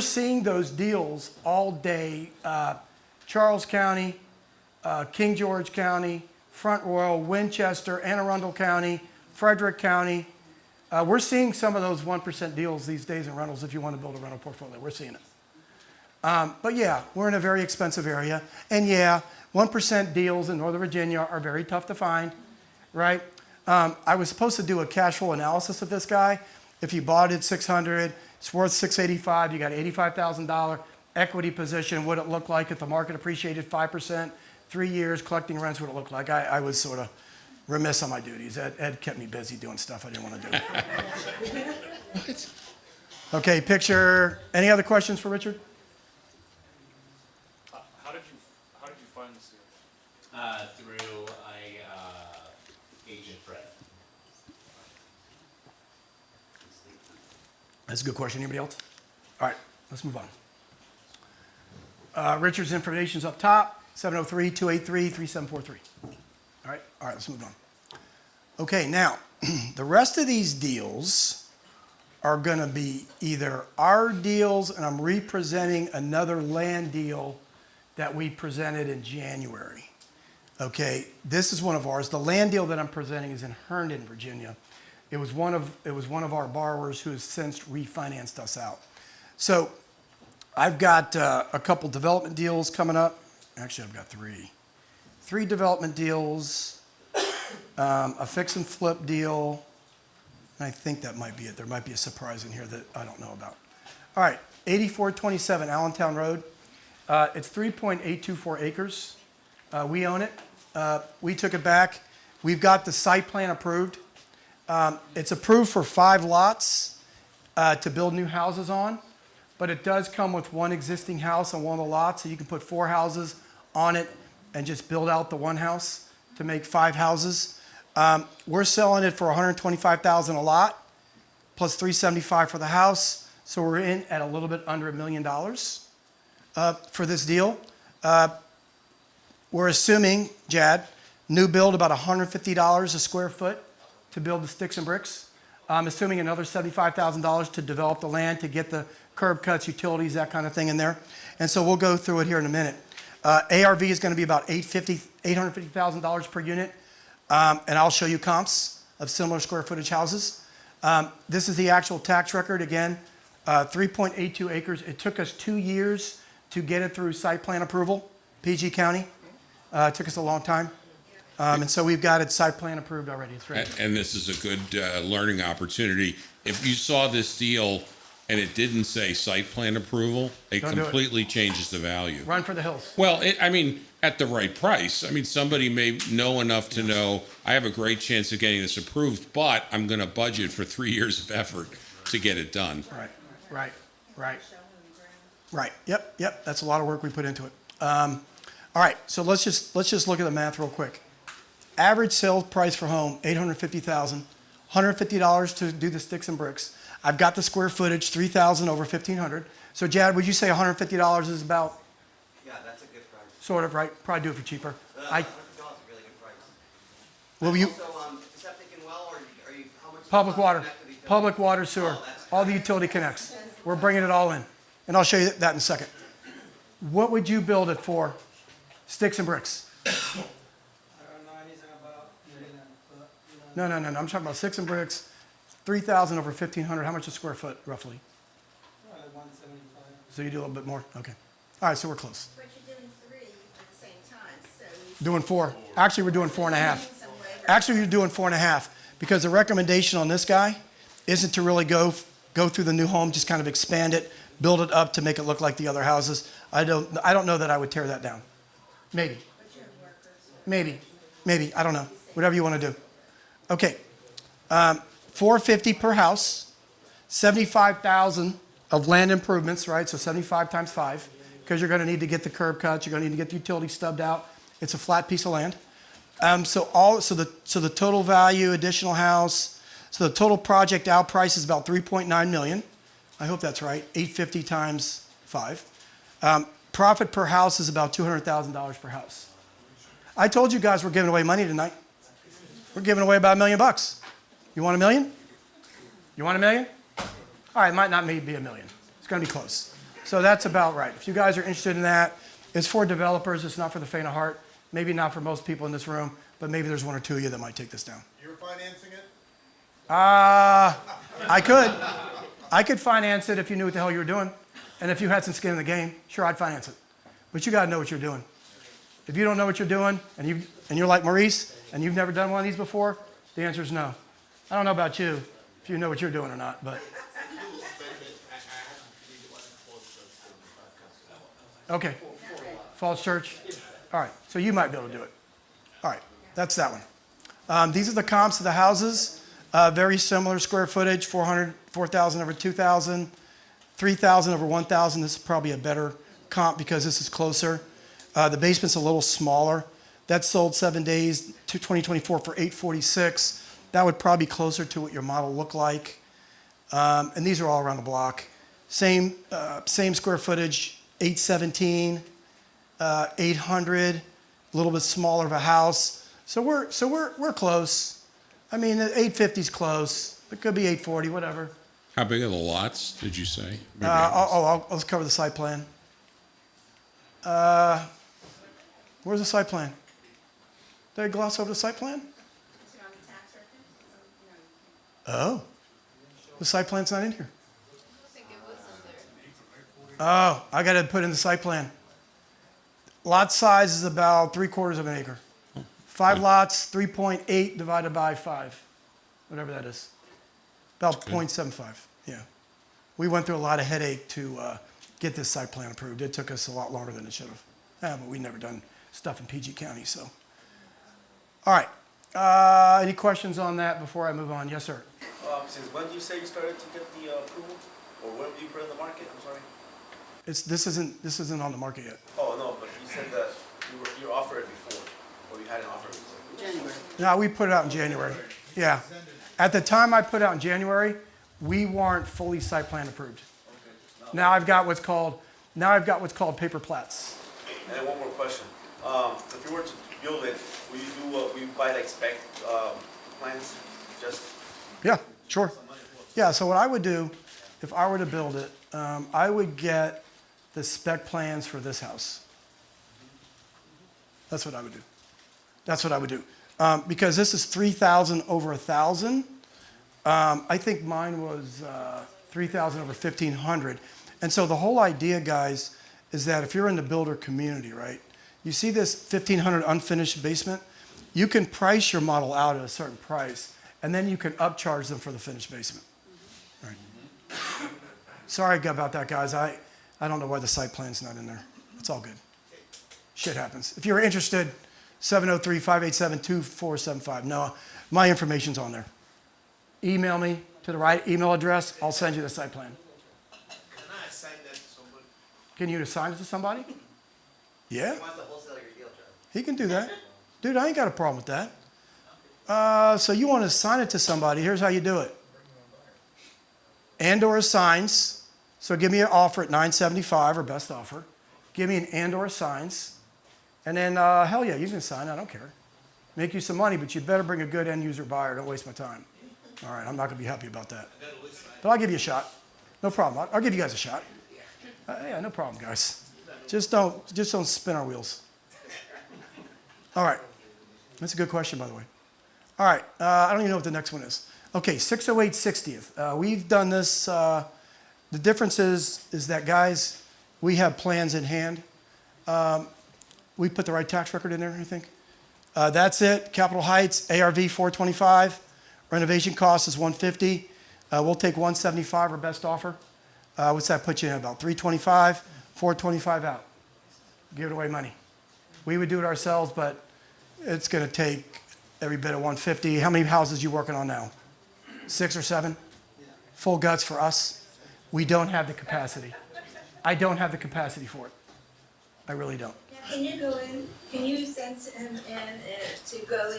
seeing those deals all day. Charles County, King George County, Front Royal, Winchester, Anne Arundel County, Frederick County. We're seeing some of those 1% deals these days in rentals if you want to build a rental portfolio. We're seeing it. But yeah, we're in a very expensive area. And yeah, 1% deals in Northern Virginia are very tough to find, right? I was supposed to do a cash flow analysis of this guy. If you bought it $600, it's worth $685. You got $85,000 equity position. What it look like if the market appreciated 5%, 3 years collecting rents? What it look like? I was sort of remiss on my duties. Ed kept me busy doing stuff I didn't want to do. Okay, picture, any other questions for Richard?
How did you find this deal?
Through agent Fred.
That's a good question. Anybody else? All right, let's move on. Richard's information's up top, 703-283-3743. All right, let's move on. Okay, now, the rest of these deals are going to be either our deals, and I'm representing another land deal that we presented in January. Okay, this is one of ours. The land deal that I'm presenting is in Herndon, Virginia. It was one of our borrowers who has since refinanced us out. So I've got a couple development deals coming up. Actually, I've got three development deals, a fix and flip deal. I think that might be it. There might be a surprise in here that I don't know about. All right, 8427 Allentown Road. It's 3.824 acres. We own it. We took it back. We've got the site plan approved. It's approved for 5 lots to build new houses on, but it does come with one existing house on one of the lots, so you can put 4 houses on it and just build out the one house to make 5 houses. We're selling it for $125,000 a lot, plus $375,000 for the house, so we're in at a little bit under $1 million for this deal. We're assuming, Jad, new build about $150 a square foot to build the sticks and bricks. I'm assuming another $75,000 to develop the land, to get the curb cuts, utilities, that kind of thing in there. And so we'll go through it here in a minute. ARV is going to be about $850,000 per unit. And I'll show you comps of similar square footage houses. This is the actual tax record. Again, 3.82 acres. It took us 2 years to get it through site plan approval, PG County. It took us a long time. And so we've got it site plan approved already. It's ready.
And this is a good learning opportunity. If you saw this deal and it didn't say site plan approval, it
Don't do it.
completely changes the value.
Run for the hills.
Well, at the right price. Somebody may know enough to know I have a great chance of getting this approved, but I'm going to budget for 3 years of effort to get it done.
Right. Yep. That's a lot of work we put into it. All right. So let's just look at the math real quick. Average sales price for home, $850,000. $150 to do the sticks and bricks. I've got the square footage, 3,000 over 1,500. So, Jad, would you say $150 is about?
Yeah, that's a good price.
Sort of, right? Probably do it for cheaper.
$150 is a really good price.
Will you?
Also, septic and well, or are you, how much?
Public water, sewer, all the utility connects. We're bringing it all in. And I'll show you that in a second. What would you build it for? Sticks and bricks.
I don't know anything about million, but,
No. I'm talking about sticks and bricks, 3,000 over 1,500. How much a square foot, roughly?
Probably 175.
So you do a little bit more? Okay. All right, so we're close.
But you're doing 3 at the same time, so you.
Doing 4. Actually, we're doing 4.5. Actually, you're doing 4.5 because the recommendation on this guy isn't to really go through the new home, just kind of expand it, build it up to make it look like the other houses. I don't know that I would tear that down. Maybe. I don't know. Whatever you want to do. Okay. $450 per house, $75,000 of land improvements, right? So 75 times 5, because you're going to need to get the curb cuts, you're going to need to get the utilities stubbed out. It's a flat piece of land. So the total value, additional house, so the total project out price is about $3.9 million. I hope that's right. 850 times 5. Profit per house is about $200,000 per house. I told you guys we're giving away money tonight. We're giving away about $1 million. You want $1 million? You want $1 million? All right, it might not be $1 million. It's going to be close. So that's about right. If you guys are interested in that, it's for developers. It's not for the faint of heart. Maybe not for most people in this room, but maybe there's 1 or 2 of you that might take this down.
You're financing it?
I could. I could finance it if you knew what the hell you were doing. And if you had some skin in the game, sure, I'd finance it. But you got to know what you're doing. If you don't know what you're doing, and you're like Maurice, and you've never done one of these before, the answer is no. I don't know about you, if you know what you're doing or not, but. Okay. Falls Church. All right, so you might be able to do it. All right, that's that one. These are the comps of the houses. Very similar square footage, 4,000 over 2,000. 3,000 over 1,000, this is probably a better comp because this is closer. The basement's a little smaller. That sold 7 days to 2024 for 846. That would probably be closer to what your model looked like. And these are all around the block. Same square footage, 817, 800, a little bit smaller of a house. So we're close. I mean, 850 is close. It could be 840, whatever.
How big are the lots, did you say? Maybe
Let's cover the site plan. Where's the site plan? Did I gloss over the site plan? Oh, the site plan's not in here. Oh, I got to put in the site plan. Lot size is about 3/4 of an acre. 5 lots, 3.8 divided by 5, whatever that is. About 0.75, yeah. We went through a lot of headache to get this site plan approved. It took us a lot longer than it should have. But we never done stuff in PG County, so. All right, any questions on that before I move on? Yes, sir.
Since when do you say you started to get the approval? Or when did you put it in the market? I'm sorry.
This isn't on the market yet.
Oh, no, but you said that you offered it before, or you had an offer before.
January.
No, we put it out in January. Yeah. At the time I put it out in January, we weren't fully site plan approved. Now I've got what's called paper plats.
And then one more question. If you were to build it, will you buy like spec plans? Just
Yeah, sure. Yeah, so what I would do, if I were to build it, I would get the spec plans for this house. That's what I would do. Because this is 3,000 over 1,000. I think mine was 3,000 over 1,500. And so the whole idea, guys, is that if you're in the builder community, right, you see this 1,500 unfinished basement, you can price your model out at a certain price, and then you can upcharge them for the finished basement. Right. Sorry about that, guys. I don't know why the site plan's not in there. It's all good. Shit happens. If you're interested, 703-587-2475. No, my information's on there. Email me to the right email address. I'll send you the site plan.
Can I assign that to somebody?
Can you assign it to somebody? Yeah,
He wants to wholesale your deal, Joe.
he can do that. Dude, I ain't got a problem with that. So you want to assign it to somebody. Here's how you do it. And/or assigns. So give me an offer at $975 or best offer. Give me an and/or assigns. And then, hell yeah, you can assign. I don't care. Make you some money, but you better bring a good end user buyer. Don't waste my time. All right, I'm not going to be happy about that. But I'll give you a shot. No problem. I'll give you guys a shot. Yeah, no problem, guys. Just don't spin our wheels. All right. That's a good question, by the way. All right. I don't even know what the next one is. Okay, 608 60th. We've done this. The difference is that, guys, we have plans in hand. We put the right tax record in there, I think. That's it. Capitol Heights, ARV 425. Renovation cost is 150. We'll take 175 or best offer. What's that put you in? About 325, 425 out. Give it away money. We would do it ourselves, but it's going to take every bit of 150. How many houses you working on now? 6 or 7? Full guts for us. We don't have the capacity. I don't have the capacity for it. I really don't.
Can you go in, can you send him in to go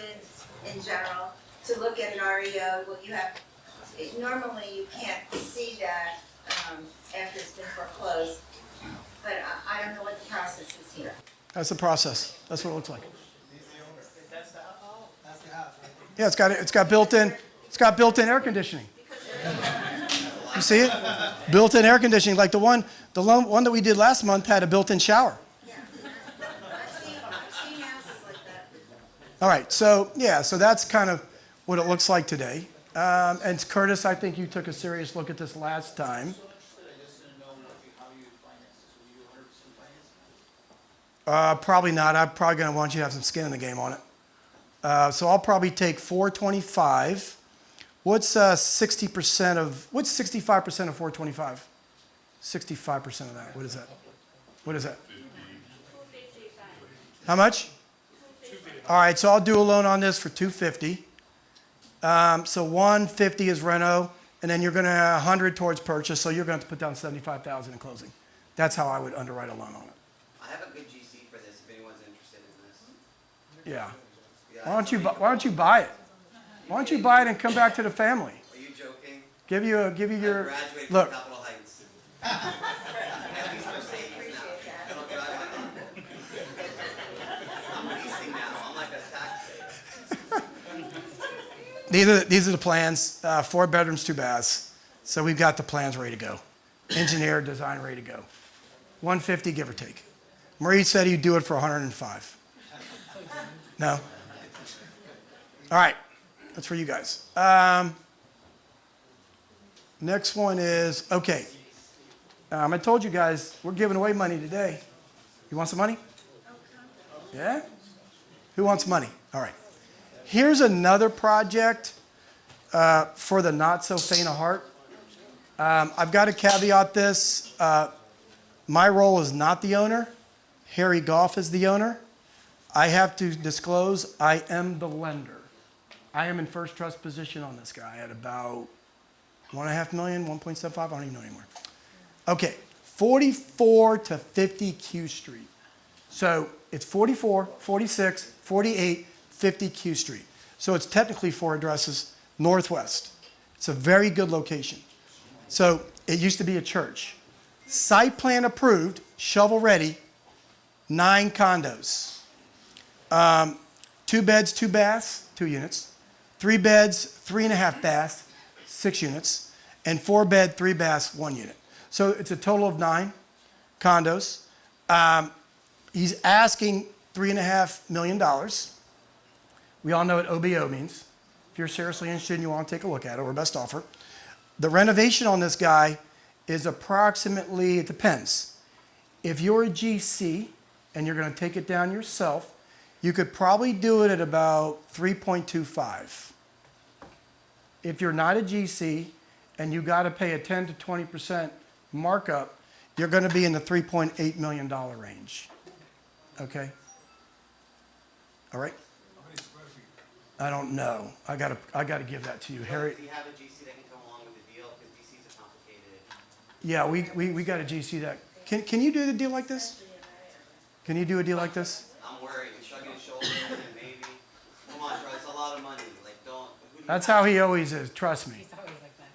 in general, to look at an REO? Well, you have, normally you can't see that after it's been foreclosed, but I don't know what the process is here.
That's the process. That's what it looks like.
That's the house, right?
Yeah, it's got built-in air conditioning. You see it? Built-in air conditioning, like the one that we did last month had a built-in shower.
I've seen houses like that.
All right, so yeah, so that's kind of what it looks like today. And Curtis, I think you took a serious look at this last time. Probably not. I'm probably going to want you to have some skin in the game on it. So I'll probably take 425. What's 60% of? What's 65% of 425? 65% of that. What is that? What is that? How much? All right, so I'll do a loan on this for 250. So 150 is reno, and then you're going to 100 towards purchase, so you're going to have to put down 75,000 in closing. That's how I would underwrite a loan on it.
I have a good GC for this, if anyone's interested in this.
Yeah.
Yeah,
Why don't you buy it? Why don't you buy it and come back to the family?
Are you joking?
Give you
I
your
graduated
look.
from Capitol Heights. At least Mercedes now. I don't drive my own. I'm leasing now. I'm like a taxpayer.
These are the plans. 4 bedrooms, 2 baths. So we've got the plans ready to go. Engineer, design ready to go. 150, give or take. Marie said he'd do it for 105. No? All right. That's for you guys. Next one is, okay. I told you guys, we're giving away money today. You want some money? Yeah? Who wants money? All right. Here's another project for the not so faint of heart. I've got to caveat this. My role is not the owner. Harry Goff is the owner. I have to disclose I am the lender. I am in first trust position on this guy at about 1.5 million, 1.75, I don't even know anymore. Okay, 44 to 50 Q Street. So it's 44, 46, 48, 50 Q Street. So it's technically 4 addresses northwest. It's a very good location. So it used to be a church. Site plan approved, shovel ready, 9 condos. 2 beds, 2 baths, 2 units. 3 beds, 3.5 baths, 6 units. And 4 bed, 3 baths, 1 unit. So it's a total of 9 condos. He's asking $3.5 million. We all know what OBO means. If you're seriously interested and you want to take a look at it, we're best offer. The renovation on this guy is approximately, it depends. If you're a GC and you're going to take it down yourself, you could probably do it at about 3.25. If you're not a GC and you got to pay a 10 to 20% markup, you're going to be in the $3.8 million range. Okay? All right? I don't know. I gotta give that to you, Harry.
Do you have a GC that can come along with the deal? Because DCs are complicated.
Yeah, we got a GC that can you do the deal like this? Can you do a deal like this?
I'm worried. He's shrugging his shoulders and maybe. Come on, Troy, it's a lot of money. Like, don't.
That's how he always is. Trust me.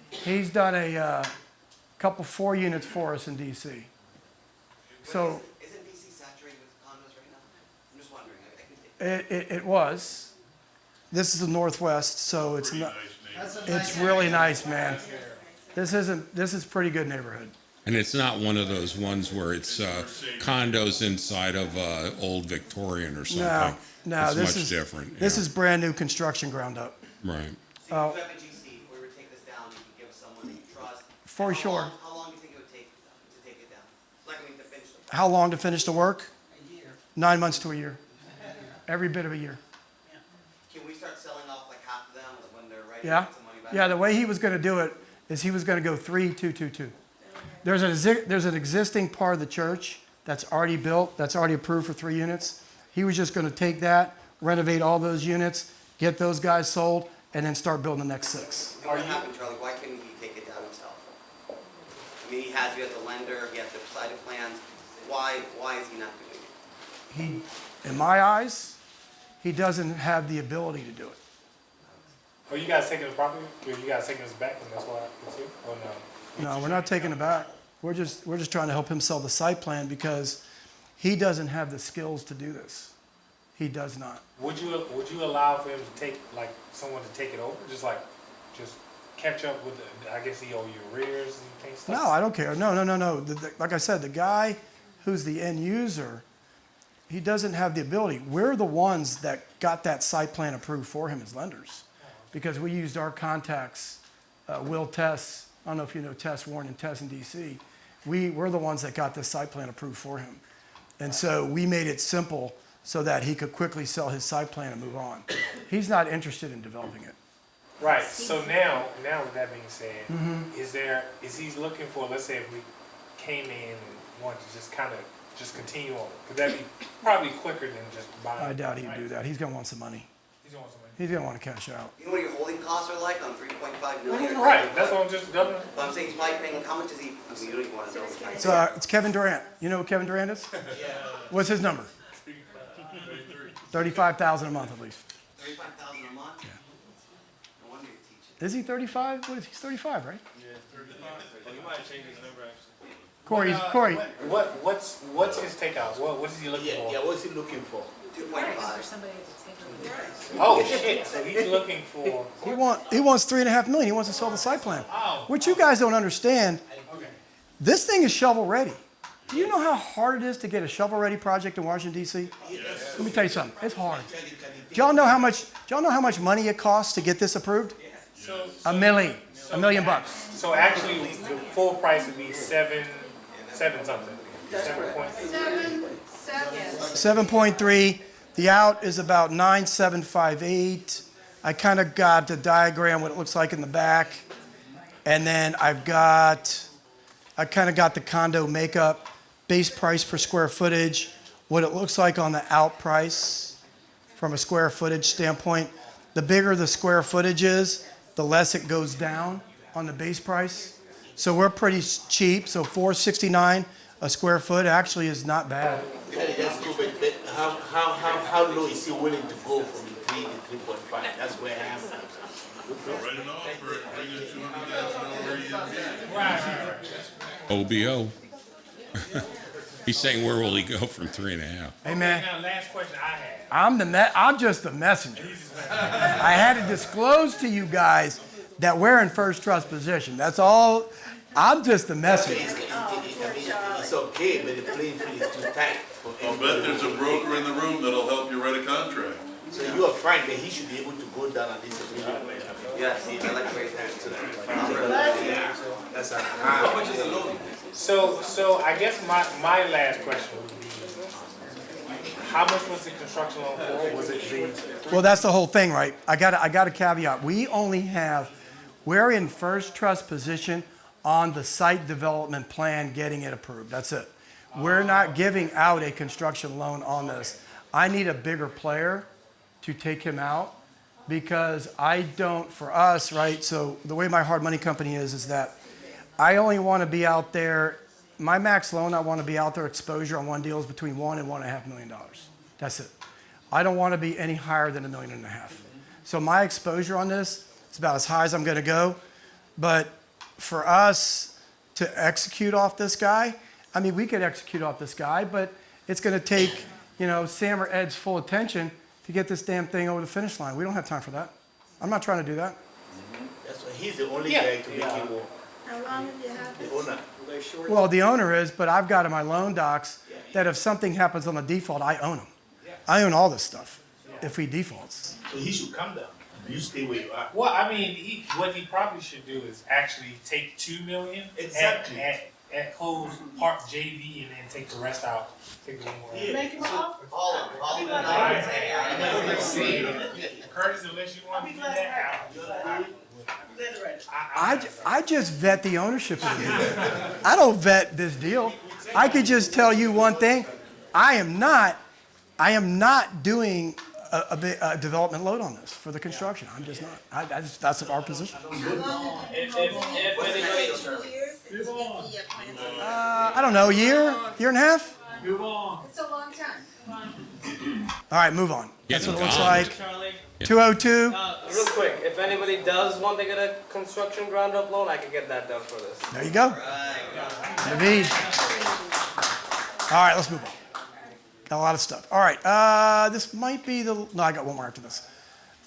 He's done a couple 4 units for us in DC. So
Isn't DC saturated with condos right now? I'm just wondering. I can take
it was. This is the Northwest, so it's not. It's really nice, man. This is pretty good neighborhood.
And it's not one of those ones where it's condos inside of old Victorian or something.
No,
it's
this
much
is
different.
This is brand new construction ground up.
Right.
So if you have a GC, if we were to take this down, you could give us someone that you trust.
For sure.
How long do you think it would take to take it down? Like, I mean, to finish the
How long to finish the work?
A year.
9 months to a year. Every bit of a year.
Can we start selling off like half of them when they're ready?
Yeah.
To get some money back?
Yeah, the way he was going to do it is he was going to go 3-2-2-2. There's an existing part of the church that's already built, that's already approved for 3 units. He was just going to take that, renovate all those units, get those guys sold, and then start building the next 6.
What happened, Charlie? Why couldn't he take it down himself? I mean, he has you as the lender, he has the side of plans. Why is he not doing it?
In my eyes, he doesn't have the ability to do it.
Are you guys taking the property? Are you guys taking this back and that's why it's here? Or no?
No, we're not taking it back. We're just trying to help him sell the site plan because he doesn't have the skills to do this. He does not.
Would you allow for him to take, like, someone to take it over? Just catch up with the, I guess he owe you arrears and things?
No, I don't care. No. Like I said, the guy who's the end user, he doesn't have the ability. We're the ones that got that site plan approved for him as lenders because we used our contacts, Will Tess, I don't know if you know Tess, Warren and Tess in DC. We're the ones that got this site plan approved for him. And so we made it simple so that he could quickly sell his site plan and move on. He's not interested in developing it.
Right. So now with that being said, is he looking for, let's say if we came in and wanted to just continue on, could that be probably quicker than just buying?
I doubt he'd do that. He's going to want some money. He's gonna want to cash out.
You know what your holding costs are like on 3.5 million?
Right, that's what I'm just, Governor.
But I'm saying he's probably paying, how much is he, I mean, you don't even want to know.
It's Kevin Durant. You know who Kevin Durant is? What's his number? 35,000 a month at least.
35,000 a month?
Yeah.
No wonder you're teaching.
Is he 35? What is he's 35, right?
Yeah, 35. Well, you might have changed his number actually.
Corey.
What's his takeout? What is he looking for?
Yeah, what's he looking for?
2.5.
Oh shit! So he's looking for.
He wants $3.5 million. He wants to sell the site plan. What you guys don't understand, this thing is shovel ready. Do you know how hard it is to get a shovel ready project in Washington D.C.? Let me tell you something. It's hard. Do y'all know how much money it costs to get this approved? $1 million bucks.
So actually, the full price would be seven something.
7.3. The out is about 9,758. I kind of got the diagram, what it looks like in the back. And then I kind of got the condo makeup, base price per square footage, what it looks like on the out price from a square footage standpoint. The bigger the square footage is, the less it goes down on the base price. So we're pretty cheap, so $469 a square foot actually is not bad.
That's good, but how low is he willing to go from the 3 to 3.5? That's where I am.
Write an offer, bring in $200,000
OBO. He's saying where will he go from 3.5?
Hey man,
Now, last question I had.
I'm just the messenger. I had to disclose to you guys that we're in first trust position. That's all. I'm just the messenger.
It's okay, but the playing field is too tight.
I'll bet there's a broker in the room that'll help you write a contract.
So you are frank that he should be able to go down at least a million.
Yes, I like the way it's too.
That's
How much is the loan?
So I guess my last question would be, how much was the construction loan for? Was it the?
Well, that's the whole thing, right? I got a caveat. We're in first trust position on the site development plan, getting it approved. That's it. We're not giving out a construction loan on this. I need a bigger player to take him out because for us, right? So the way my hard money company is that I only want to be out there, my max loan, I want to be out there exposure on one deal is between $1 and $1.5 million. That's it. I don't want to be any higher than $1.5 million. So my exposure on this is about as high as I'm going to go. But for us to execute off this guy, I mean, we could execute off this guy, but it's going to take, Sam or Ed's full attention to get this damn thing over the finish line. We don't have time for that. I'm not trying to do that.
That's why he's the only guy to make it work.
How long have you had
The
this?
owner.
Well, the owner is, but I've got in my loan docs that if something happens on the default, I own them. I own all this stuff if he defaults.
So he should come down. You stay where you are.
Well, I mean, what he probably should do is actually take $2 million
Exactly.
and close part JV and then take the rest out. Take the one more.
Yeah.
Make him off?
All of them.
Curtis, unless you want to do that,
I just vet the ownership of the deal. I don't vet this deal. I could just tell you one thing. I am not doing a development load on this for the construction. I'm just not. That's our position.
If anybody. 2 years since you gave me a plan.
I don't know, year and a half?
It's a long time.
All right, move on. That's what it looks
Getting
like.
Charlie,
202.
real quick, if anybody does want to get a construction ground up loan, I can get that done for this.
There you go. David. All right, let's move on. Got a lot of stuff. All right, this might be no, I got one more after this.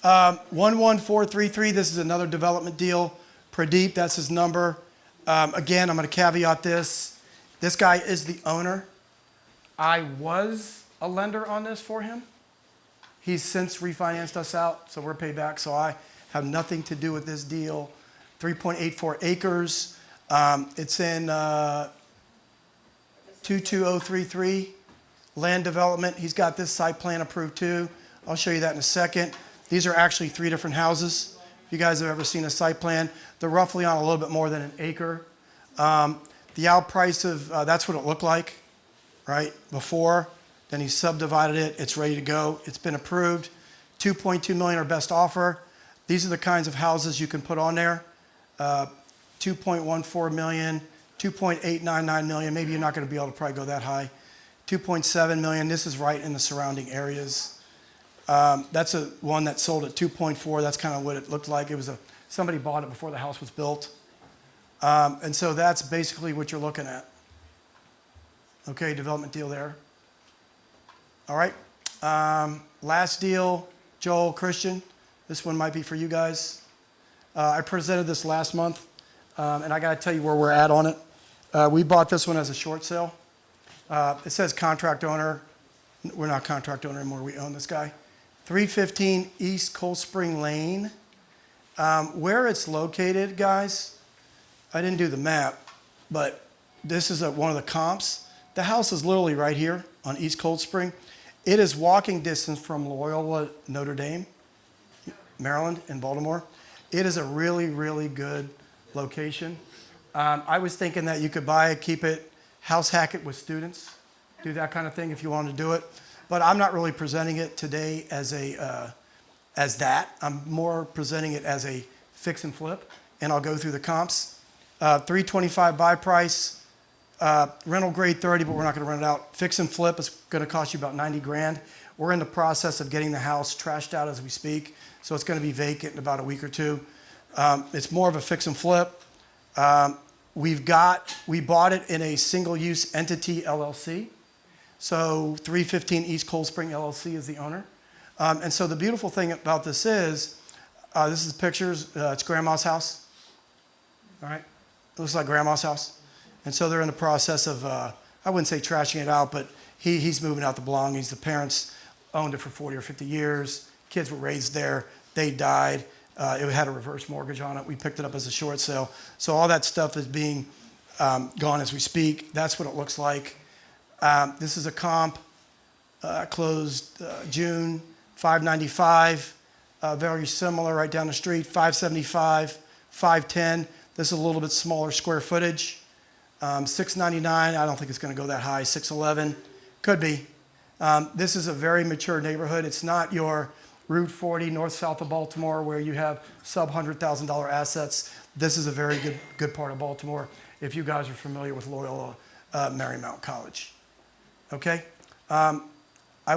11433, this is another development deal. Pradeep, that's his number. Again, I'm going to caveat this. This guy is the owner. I was a lender on this for him. He's since refinanced us out, so we're paid back. So I have nothing to do with this deal. 3.84 acres. It's in 22033, land development. He's got this site plan approved too. I'll show you that in a second. These are actually 3 different houses. If you guys have ever seen a site plan, they're roughly on a little bit more than an acre. The out price of, that's what it looked like, right, before. Then he subdivided it. It's ready to go. It's been approved. 2.2 million our best offer. These are the kinds of houses you can put on there. 2.14 million, 2.899 million. Maybe you're not going to be able to probably go that high. 2.7 million. This is right in the surrounding areas. That's a one that sold at 2.4. That's kind of what it looked like. It was somebody bought it before the house was built. And so that's basically what you're looking at. Okay, development deal there. All right. Last deal, Joel, Christian. This one might be for you guys. I presented this last month, and I got to tell you where we're at on it. We bought this one as a short sale. It says contract owner. We're not contract owner anymore. We own this guy. 315 East Cold Spring Lane. Where it's located, guys, I didn't do the map, but this is one of the comps. The house is literally right here on East Cold Spring. It is walking distance from Loyola Notre Dame, Maryland, and Baltimore. It is a really, really good location. I was thinking that you could buy it, keep it, house hack it with students, do that kind of thing if you wanted to do it. But I'm not really presenting it today as that. I'm more presenting it as a fix and flip, and I'll go through the comps. 325 buy price, rental grade 30, but we're not going to rent it out. Fix and flip is going to cost you about 90 grand. We're in the process of getting the house trashed out as we speak, so it's going to be vacant in about a week or two. It's more of a fix and flip. We bought it in a single-use entity LLC. So 315 East Cold Spring LLC is the owner. And so the beautiful thing about this is pictures. It's grandma's house. All right. It looks like grandma's house. And so they're in the process of, I wouldn't say trashing it out, but he's moving out the belongings. The parents owned it for 40 or 50 years. Kids were raised there. They died. It had a reverse mortgage on it. We picked it up as a short sale. So all that stuff is being gone as we speak. That's what it looks like. This is a comp, closed June, 595. Very similar right down the street, 575, 510. This is a little bit smaller square footage. 699, I don't think it's going to go that high. 611, could be. This is a very mature neighborhood. It's not your Route 40 north-south of Baltimore where you have sub-$100,000 assets. This is a very good part of Baltimore if you guys are familiar with Loyola Marymount College. Okay? I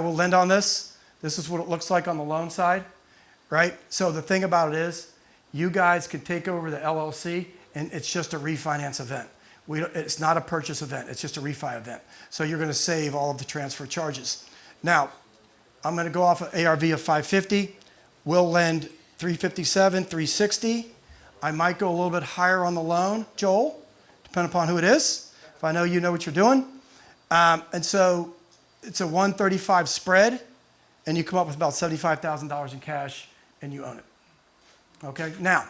will lend on this. This is what it looks like on the loan side, right? So the thing about it is you guys can take over the LLC and it's just a refinance event. It's not a purchase event. It's just a refi event. So you're going to save all of the transfer charges. Now, I'm going to go off an ARV of 550. We'll lend 357, 360. I might go a little bit higher on the loan, Joel, depending upon who it is. If I know you know what you're doing. And so it's a 135 spread, and you come up with about $75,000 in cash, and you own it. Okay? Now,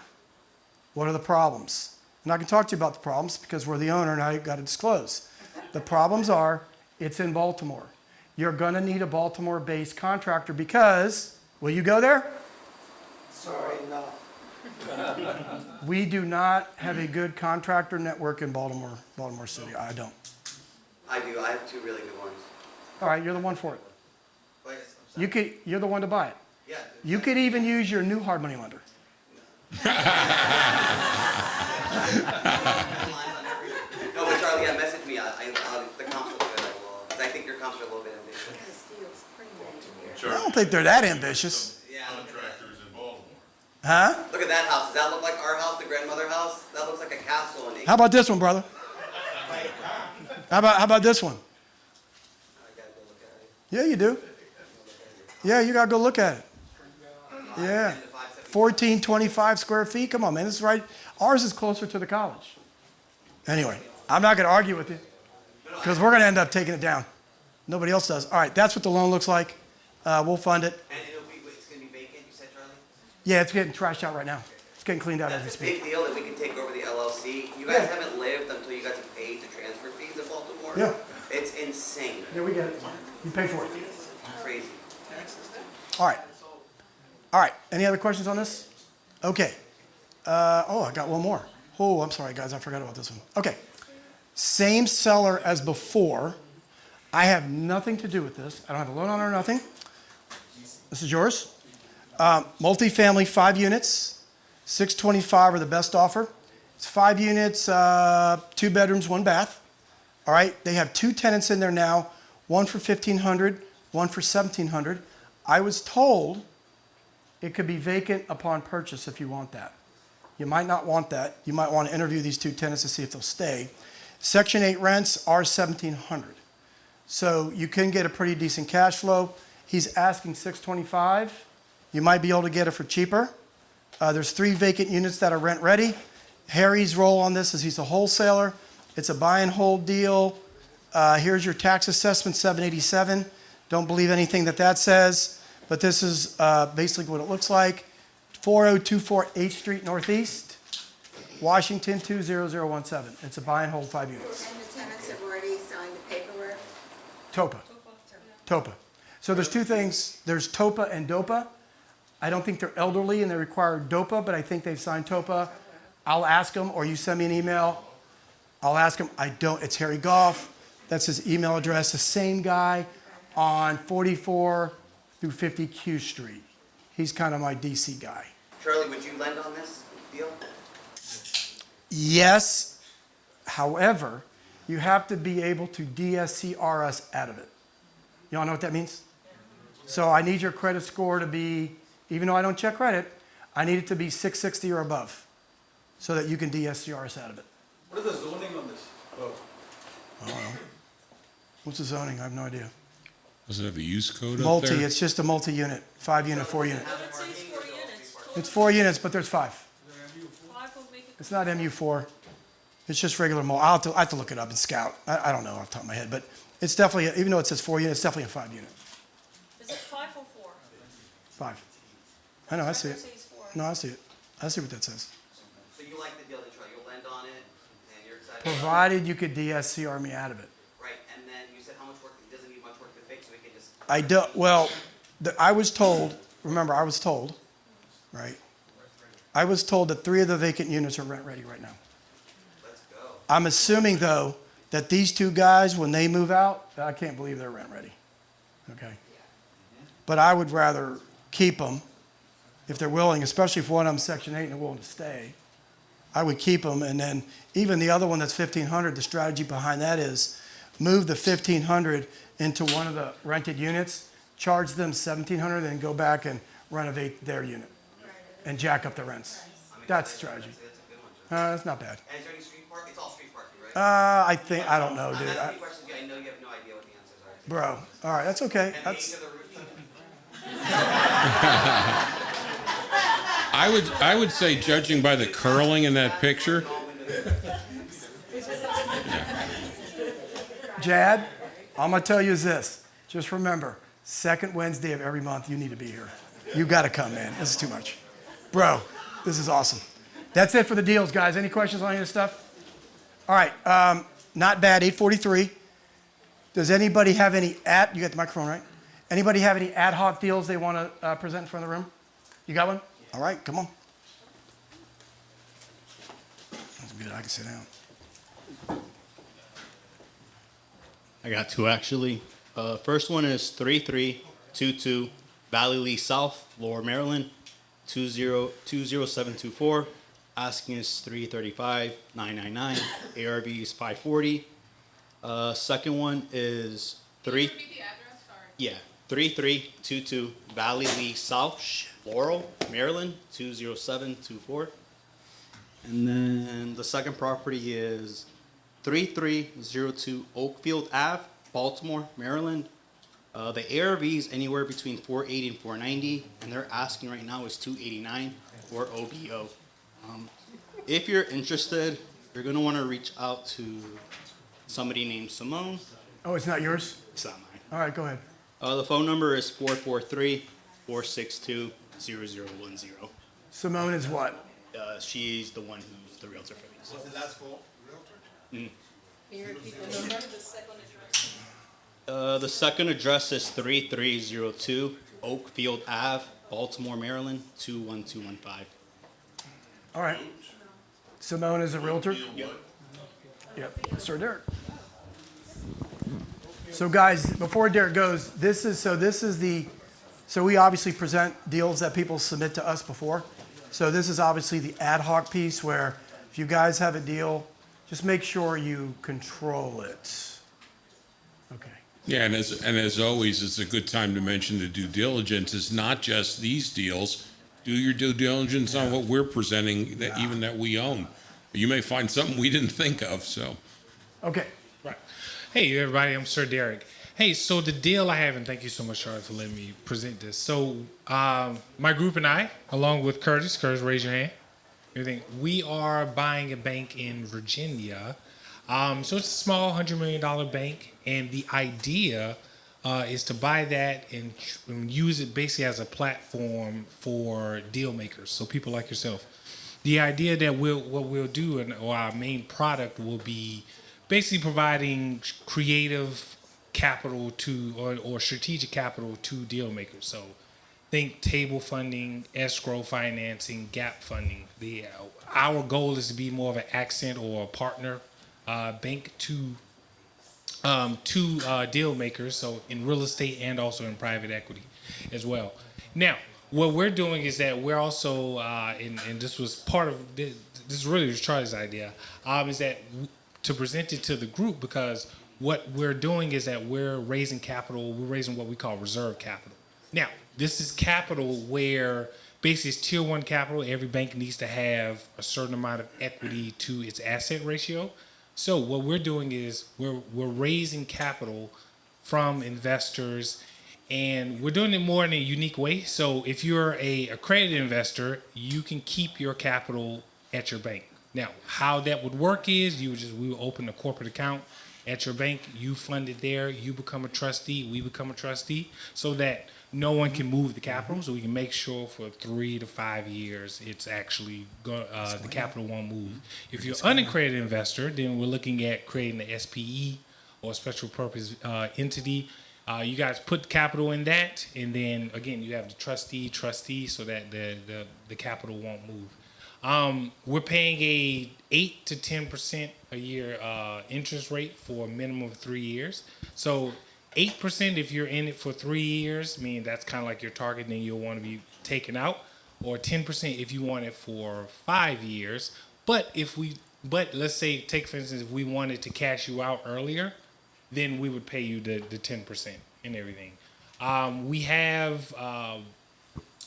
what are the problems? And I can talk to you about the problems because we're the owner and I got to disclose. The problems are it's in Baltimore. You're going to need a Baltimore-based contractor because, will you go there?
Sorry, no.
We do not have a good contractor network in Baltimore City. I don't.
I do. I have two really good ones.
All right, you're the one for it.
Wait, I'm sorry.
You're the one to buy it.
Yeah.
You could even use your new hard money lender.
No, but Charlie, yeah, message me. The comps are good. Because I think your comps are a little bit ambitious.
I don't think they're that ambitious.
Yeah.
Contractors in Baltimore.
Huh?
Look at that house. Does that look like our house, the grandmother house? That looks like a castle in
How about this one, brother? How about this one? Yeah, you do. Yeah, you gotta go look at it. Yeah. 1425 square feet. Come on, man. This is right. Ours is closer to the college. Anyway, I'm not gonna argue with you because we're gonna end up taking it down. Nobody else does. All right, that's what the loan looks like. We'll fund it.
And it's going to be vacant, you said, Charlie?
Yeah, it's getting trashed out right now. It's getting cleaned out as we
That's a
speak.
big deal that we can take over the LLC. You guys haven't lived until you guys have paid the transfer fees in Baltimore.
Yeah.
It's insane.
Yeah, we get it. You pay for it.
Crazy.
All right. All right. Any other questions on this? Okay. I got one more. Oh, I'm sorry, guys. I forgot about this one. Okay. Same seller as before. I have nothing to do with this. I don't have a loan on it or nothing. This is yours. Multifamily, 5 units, 625 are the best offer. It's 5 units, 2 bedrooms, 1 bath. All right, they have 2 tenants in there now, one for 1,500, one for 1,700. I was told it could be vacant upon purchase if you want that. You might not want that. You might want to interview these 2 tenants to see if they'll stay. Section 8 rents are 1,700. So you can get a pretty decent cash flow. He's asking 625. You might be able to get it for cheaper. There's 3 vacant units that are rent ready. Harry's role on this is he's a wholesaler. It's a buy and hold deal. Here's your tax assessment, 787. Don't believe anything that says, but this is basically what it looks like. 4024 8th Street Northeast, Washington 20017. It's a buy and hold 5 units.
And the tenants have already signed the paperwork?
TOPA. So there's 2 things. There's TOPA and DOPA. I don't think they're elderly and they require DOPA, but I think they've signed TOPA. I'll ask them, or you send me an email. I'll ask him. It's Harry Goff. That's his email address. The same guy on 44 through 50 Q Street. He's kind of my DC guy.
Charlie, would you lend on this deal?
Yes. However, you have to be able to DSCR us out of it. You all know what that means? So I need your credit score to be, even though I don't check credit, I need it to be 660 or above so that you can DSCR us out of it.
What is the zoning on this? Oh.
I don't know. What's the zoning? I have no idea.
Does it have a use code up
Multi,
there?
it's just a multi-unit, 5 unit, 4 unit. It's 4 units, but there's 5. It's not MU4. It's just regular I have to look it up and scout. I don't know off the top of my head, but it's definitely, even though it says 4 units, it's definitely a 5 unit.
Is it 5 or 4?
5. I know, I see it. No, I see it. I see what that says.
So you like the deal, then Charlie, you'll lend on it, and you're excited?
Provided you could DSCR me out of it.
Right, and then you said how much work, it doesn't need much work to fix, so we can just...
I don't, well, I was told, remember, I was told, right? I was told that 3 of the vacant units are rent ready right now.
Let's go.
I'm assuming, though, that these 2 guys, when they move out, I can't believe they're rent ready. Okay? But I would rather keep them if they're willing, especially if one of them's Section 8 and they're willing to stay. I would keep them, and then even the other one that's 1,500, the strategy behind that is move the 1,500 into one of the rented units, charge them 1,700, then go back and renovate their unit and jack up the rents. That's the strategy. That's not bad.
And is there any street park? It's all street parking, right?
I don't know, dude.
I'm asking you questions, I know you have no idea what the answers are.
Bro, all right, that's okay.
And
That's,
the age of the roof.
I would say, judging by the curling in that picture,
Jad, I'm gonna tell you is this. Just remember, 2nd Wednesday of every month, you need to be here. You gotta come, man. This is too much. Bro, this is awesome. That's it for the deals, guys. Any questions on any of this stuff? All right, not bad, 8:43. Does anybody have any you got the microphone, right? Anybody have any ad hoc deals they want to present in front of the room? You got one? All right, come on. That's good, I can sit down.
I got 2 actually. First one is 3322 Valley Lee South, Lower Maryland, 20724. Asking is 335,999. ARV is 540. Second one is 3322 Valley Lee South, Laurel, Maryland, 20724. And then the second property is 3302 Oakfield Ave, Baltimore, Maryland. The ARV is anywhere between 480 and 490, and they're asking right now is 289 for OBO. If you're interested, you're gonna want to reach out to somebody named Simone.
Oh, it's not yours?
It's not mine.
All right, go ahead.
The phone number is 443-462-0010.
Simone is what?
She's the one who's the realtor for these.
What's the last four?
Mm.
Can you repeat the number? The second address?
The second address is 3302 Oakfield Ave, Baltimore, Maryland, 21215.
All right. Simone is a realtor? Yep. Sir Derek. So guys, before Derek goes, this is the So we obviously present deals that people submit to us before. So this is obviously the ad hoc piece where if you guys have a deal, just make sure you control it. Okay.
Yeah, and as always, it's a good time to mention the due diligence. It's not just these deals. Do your due diligence on what we're presenting, that even that we own. You may find something we didn't think of. So.
Okay.
Right. Hey, everybody, I'm Sir Derek. Hey, so the deal I have, and thank you so much, Charlotte, for letting me present this. So my group and I, along with Curtis, raise your hand. Everything. We are buying a bank in Virginia. So it's a small $100 million bank, and the idea is to buy that and use it basically as a platform for deal makers, so people like yourself. The idea that what we'll do, or our main product will be basically providing creative capital to, or strategic capital to deal makers. So think table funding, escrow financing, gap funding. Our goal is to be more of an accent or a partner bank to deal makers, so in real estate and also in private equity as well. Now, what we're doing is that we're also, and this was part of this really was Charlie's idea, is that to present it to the group, because what we're doing is that we're raising capital, we're raising what we call reserve capital. Now, this is capital where basically it's tier one capital. Every bank needs to have a certain amount of equity to its asset ratio. So what we're doing is we're raising capital from investors, and we're doing it more in a unique way. So if you're a accredited investor, you can keep your capital at your bank. Now, how that would work is we would open a corporate account at your bank, you fund it there, you become a trustee, we become a trustee, so that no one can move the capital, so we can make sure for 3 to 5 years it's actually the capital won't move. If you're an unaccredited investor, then we're looking at creating an SPE or special purpose entity. You guys put capital in that, and then again you have the trustee, so that the capital won't move. We're paying a 8 to 10% a year interest rate for a minimum of 3 years. So 8% if you're in it for 3 years, meaning that's kind of like your target, and then you'll want to be taken out, or 10% if you want it for 5 years. But let's say, take for instance, if we wanted to cash you out earlier, then we would pay you the 10% and everything. We have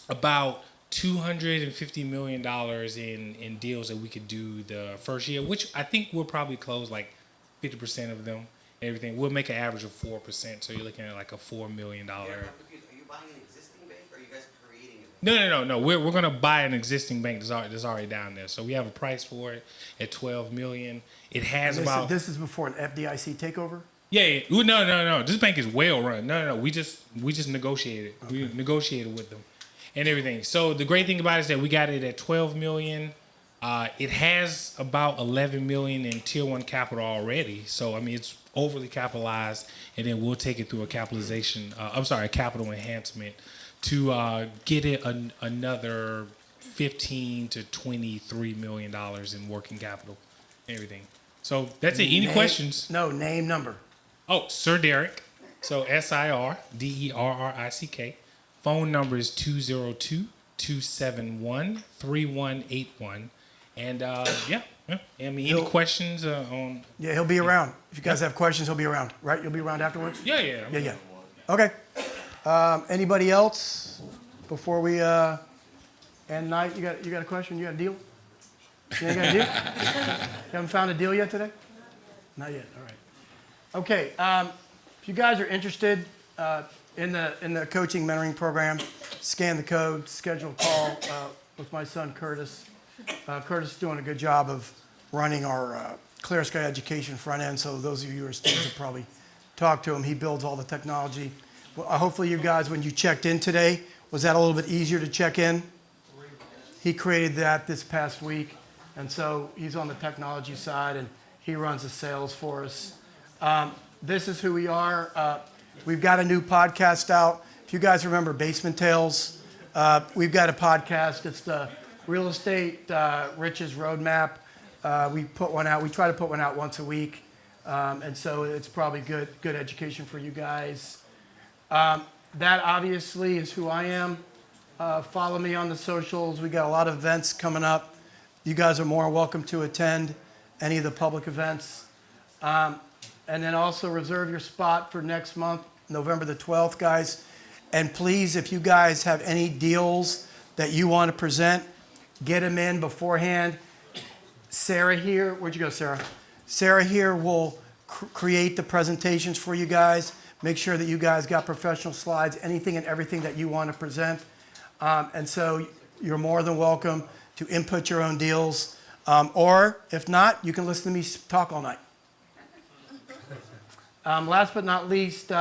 about $250 million in deals that we could do the first year, which I think we'll probably close like 50% of them. Everything. We'll make an average of 4%, so you're looking at like a $4 million.
Yeah, I'm confused. Are you buying an existing bank, or are you guys creating a bank?
No. We're gonna buy an existing bank that's already down there. So we have a price for it at $12 million. It has about.
This is before an FDIC takeover.
Yeah. No. This bank is well run. No. We just negotiated. Okay. We negotiated with them and everything. So the great thing about it is that we got it at $12 million. It has about $11 million in tier one capital already. So I mean, it's overly capitalized, and then we'll take it through a capital enhancement to get it another $15 to $23 million in working capital and everything. So that's it. Any questions?
No, name, number.
Oh, Sir Derek. So SirDerrick. Phone number is 202-271-3181. And yeah. I mean, any questions on?
Yeah, he'll be around. If you guys have questions, he'll be around, right? You'll be around afterwards?
Yeah.
Yeah. Okay. Anybody else before we end night? You got a question? You got a deal? You ain't got a deal? You haven't found a deal yet today? Not yet. All right. Okay. If you guys are interested in the coaching mentoring program, scan the code, schedule a call with my son Curtis. Curtis is doing a good job of running our Clear Sky Education front end, so those of you who are students will probably talk to him. He builds all the technology. Well, hopefully you guys, when you checked in today, was that a little bit easier to check in? He created that this past week, and so he's on the technology side, and he runs the sales for us. This is who we are. We've got a new podcast out. If you guys remember Basement Tales, we've got a podcast. It's the Real Estate Riches Roadmap. We put one out. We try to put one out once a week, and so it's probably good education for you guys. that obviously is who I am. Follow me on the socials. We got a lot of events coming up. You guys are more welcome to attend any of the public events. And then also reserve your spot for next month, November the 12th, guys. And please, if you guys have any deals that you want to present, get them in beforehand. Sarah here, where'd you go, Sarah? Sarah here will create the presentations for you guys. Make sure that you guys got professional slides, anything and everything that you want to present. And so you're more than welcome to input your own deals. Or if not, you can listen to me talk all night. Last but not least,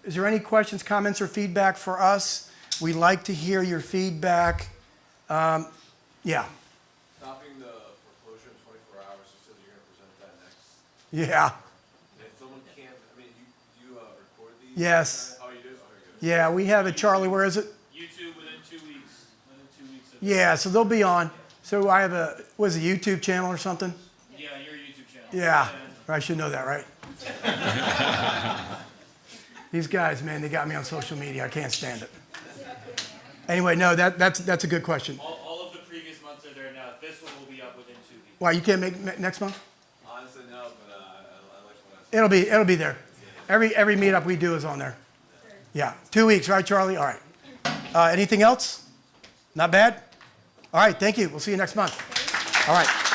is there any questions, comments, or feedback for us? We like to hear your feedback. Yeah.
Stopping the foreclosure in 24 hours, you said you're gonna present that next.
Yeah.
If someone can't, I mean, you record these?
Yes.
Oh, you do? Okay, good.
Yeah, we have it. Charlie, where is it?
YouTube within 2 weeks. Within 2 weeks.
Yeah, so they'll be on. So I have a, what is it, YouTube channel or something?
Yeah, your YouTube channel.
Yeah. I should know that, right? These guys, man, they got me on social media. I can't stand it. Anyway, no, that's a good question.
All of the previous months are there now. This one will be up within 2 weeks.
Why, you can't make next month?
Honestly, no, but I like what I said.
It'll be there. Every meetup we do is on there. Yeah, 2 weeks, right, Charlie? All right. Anything else? Not bad? All right, thank you. We'll see you next month. All right.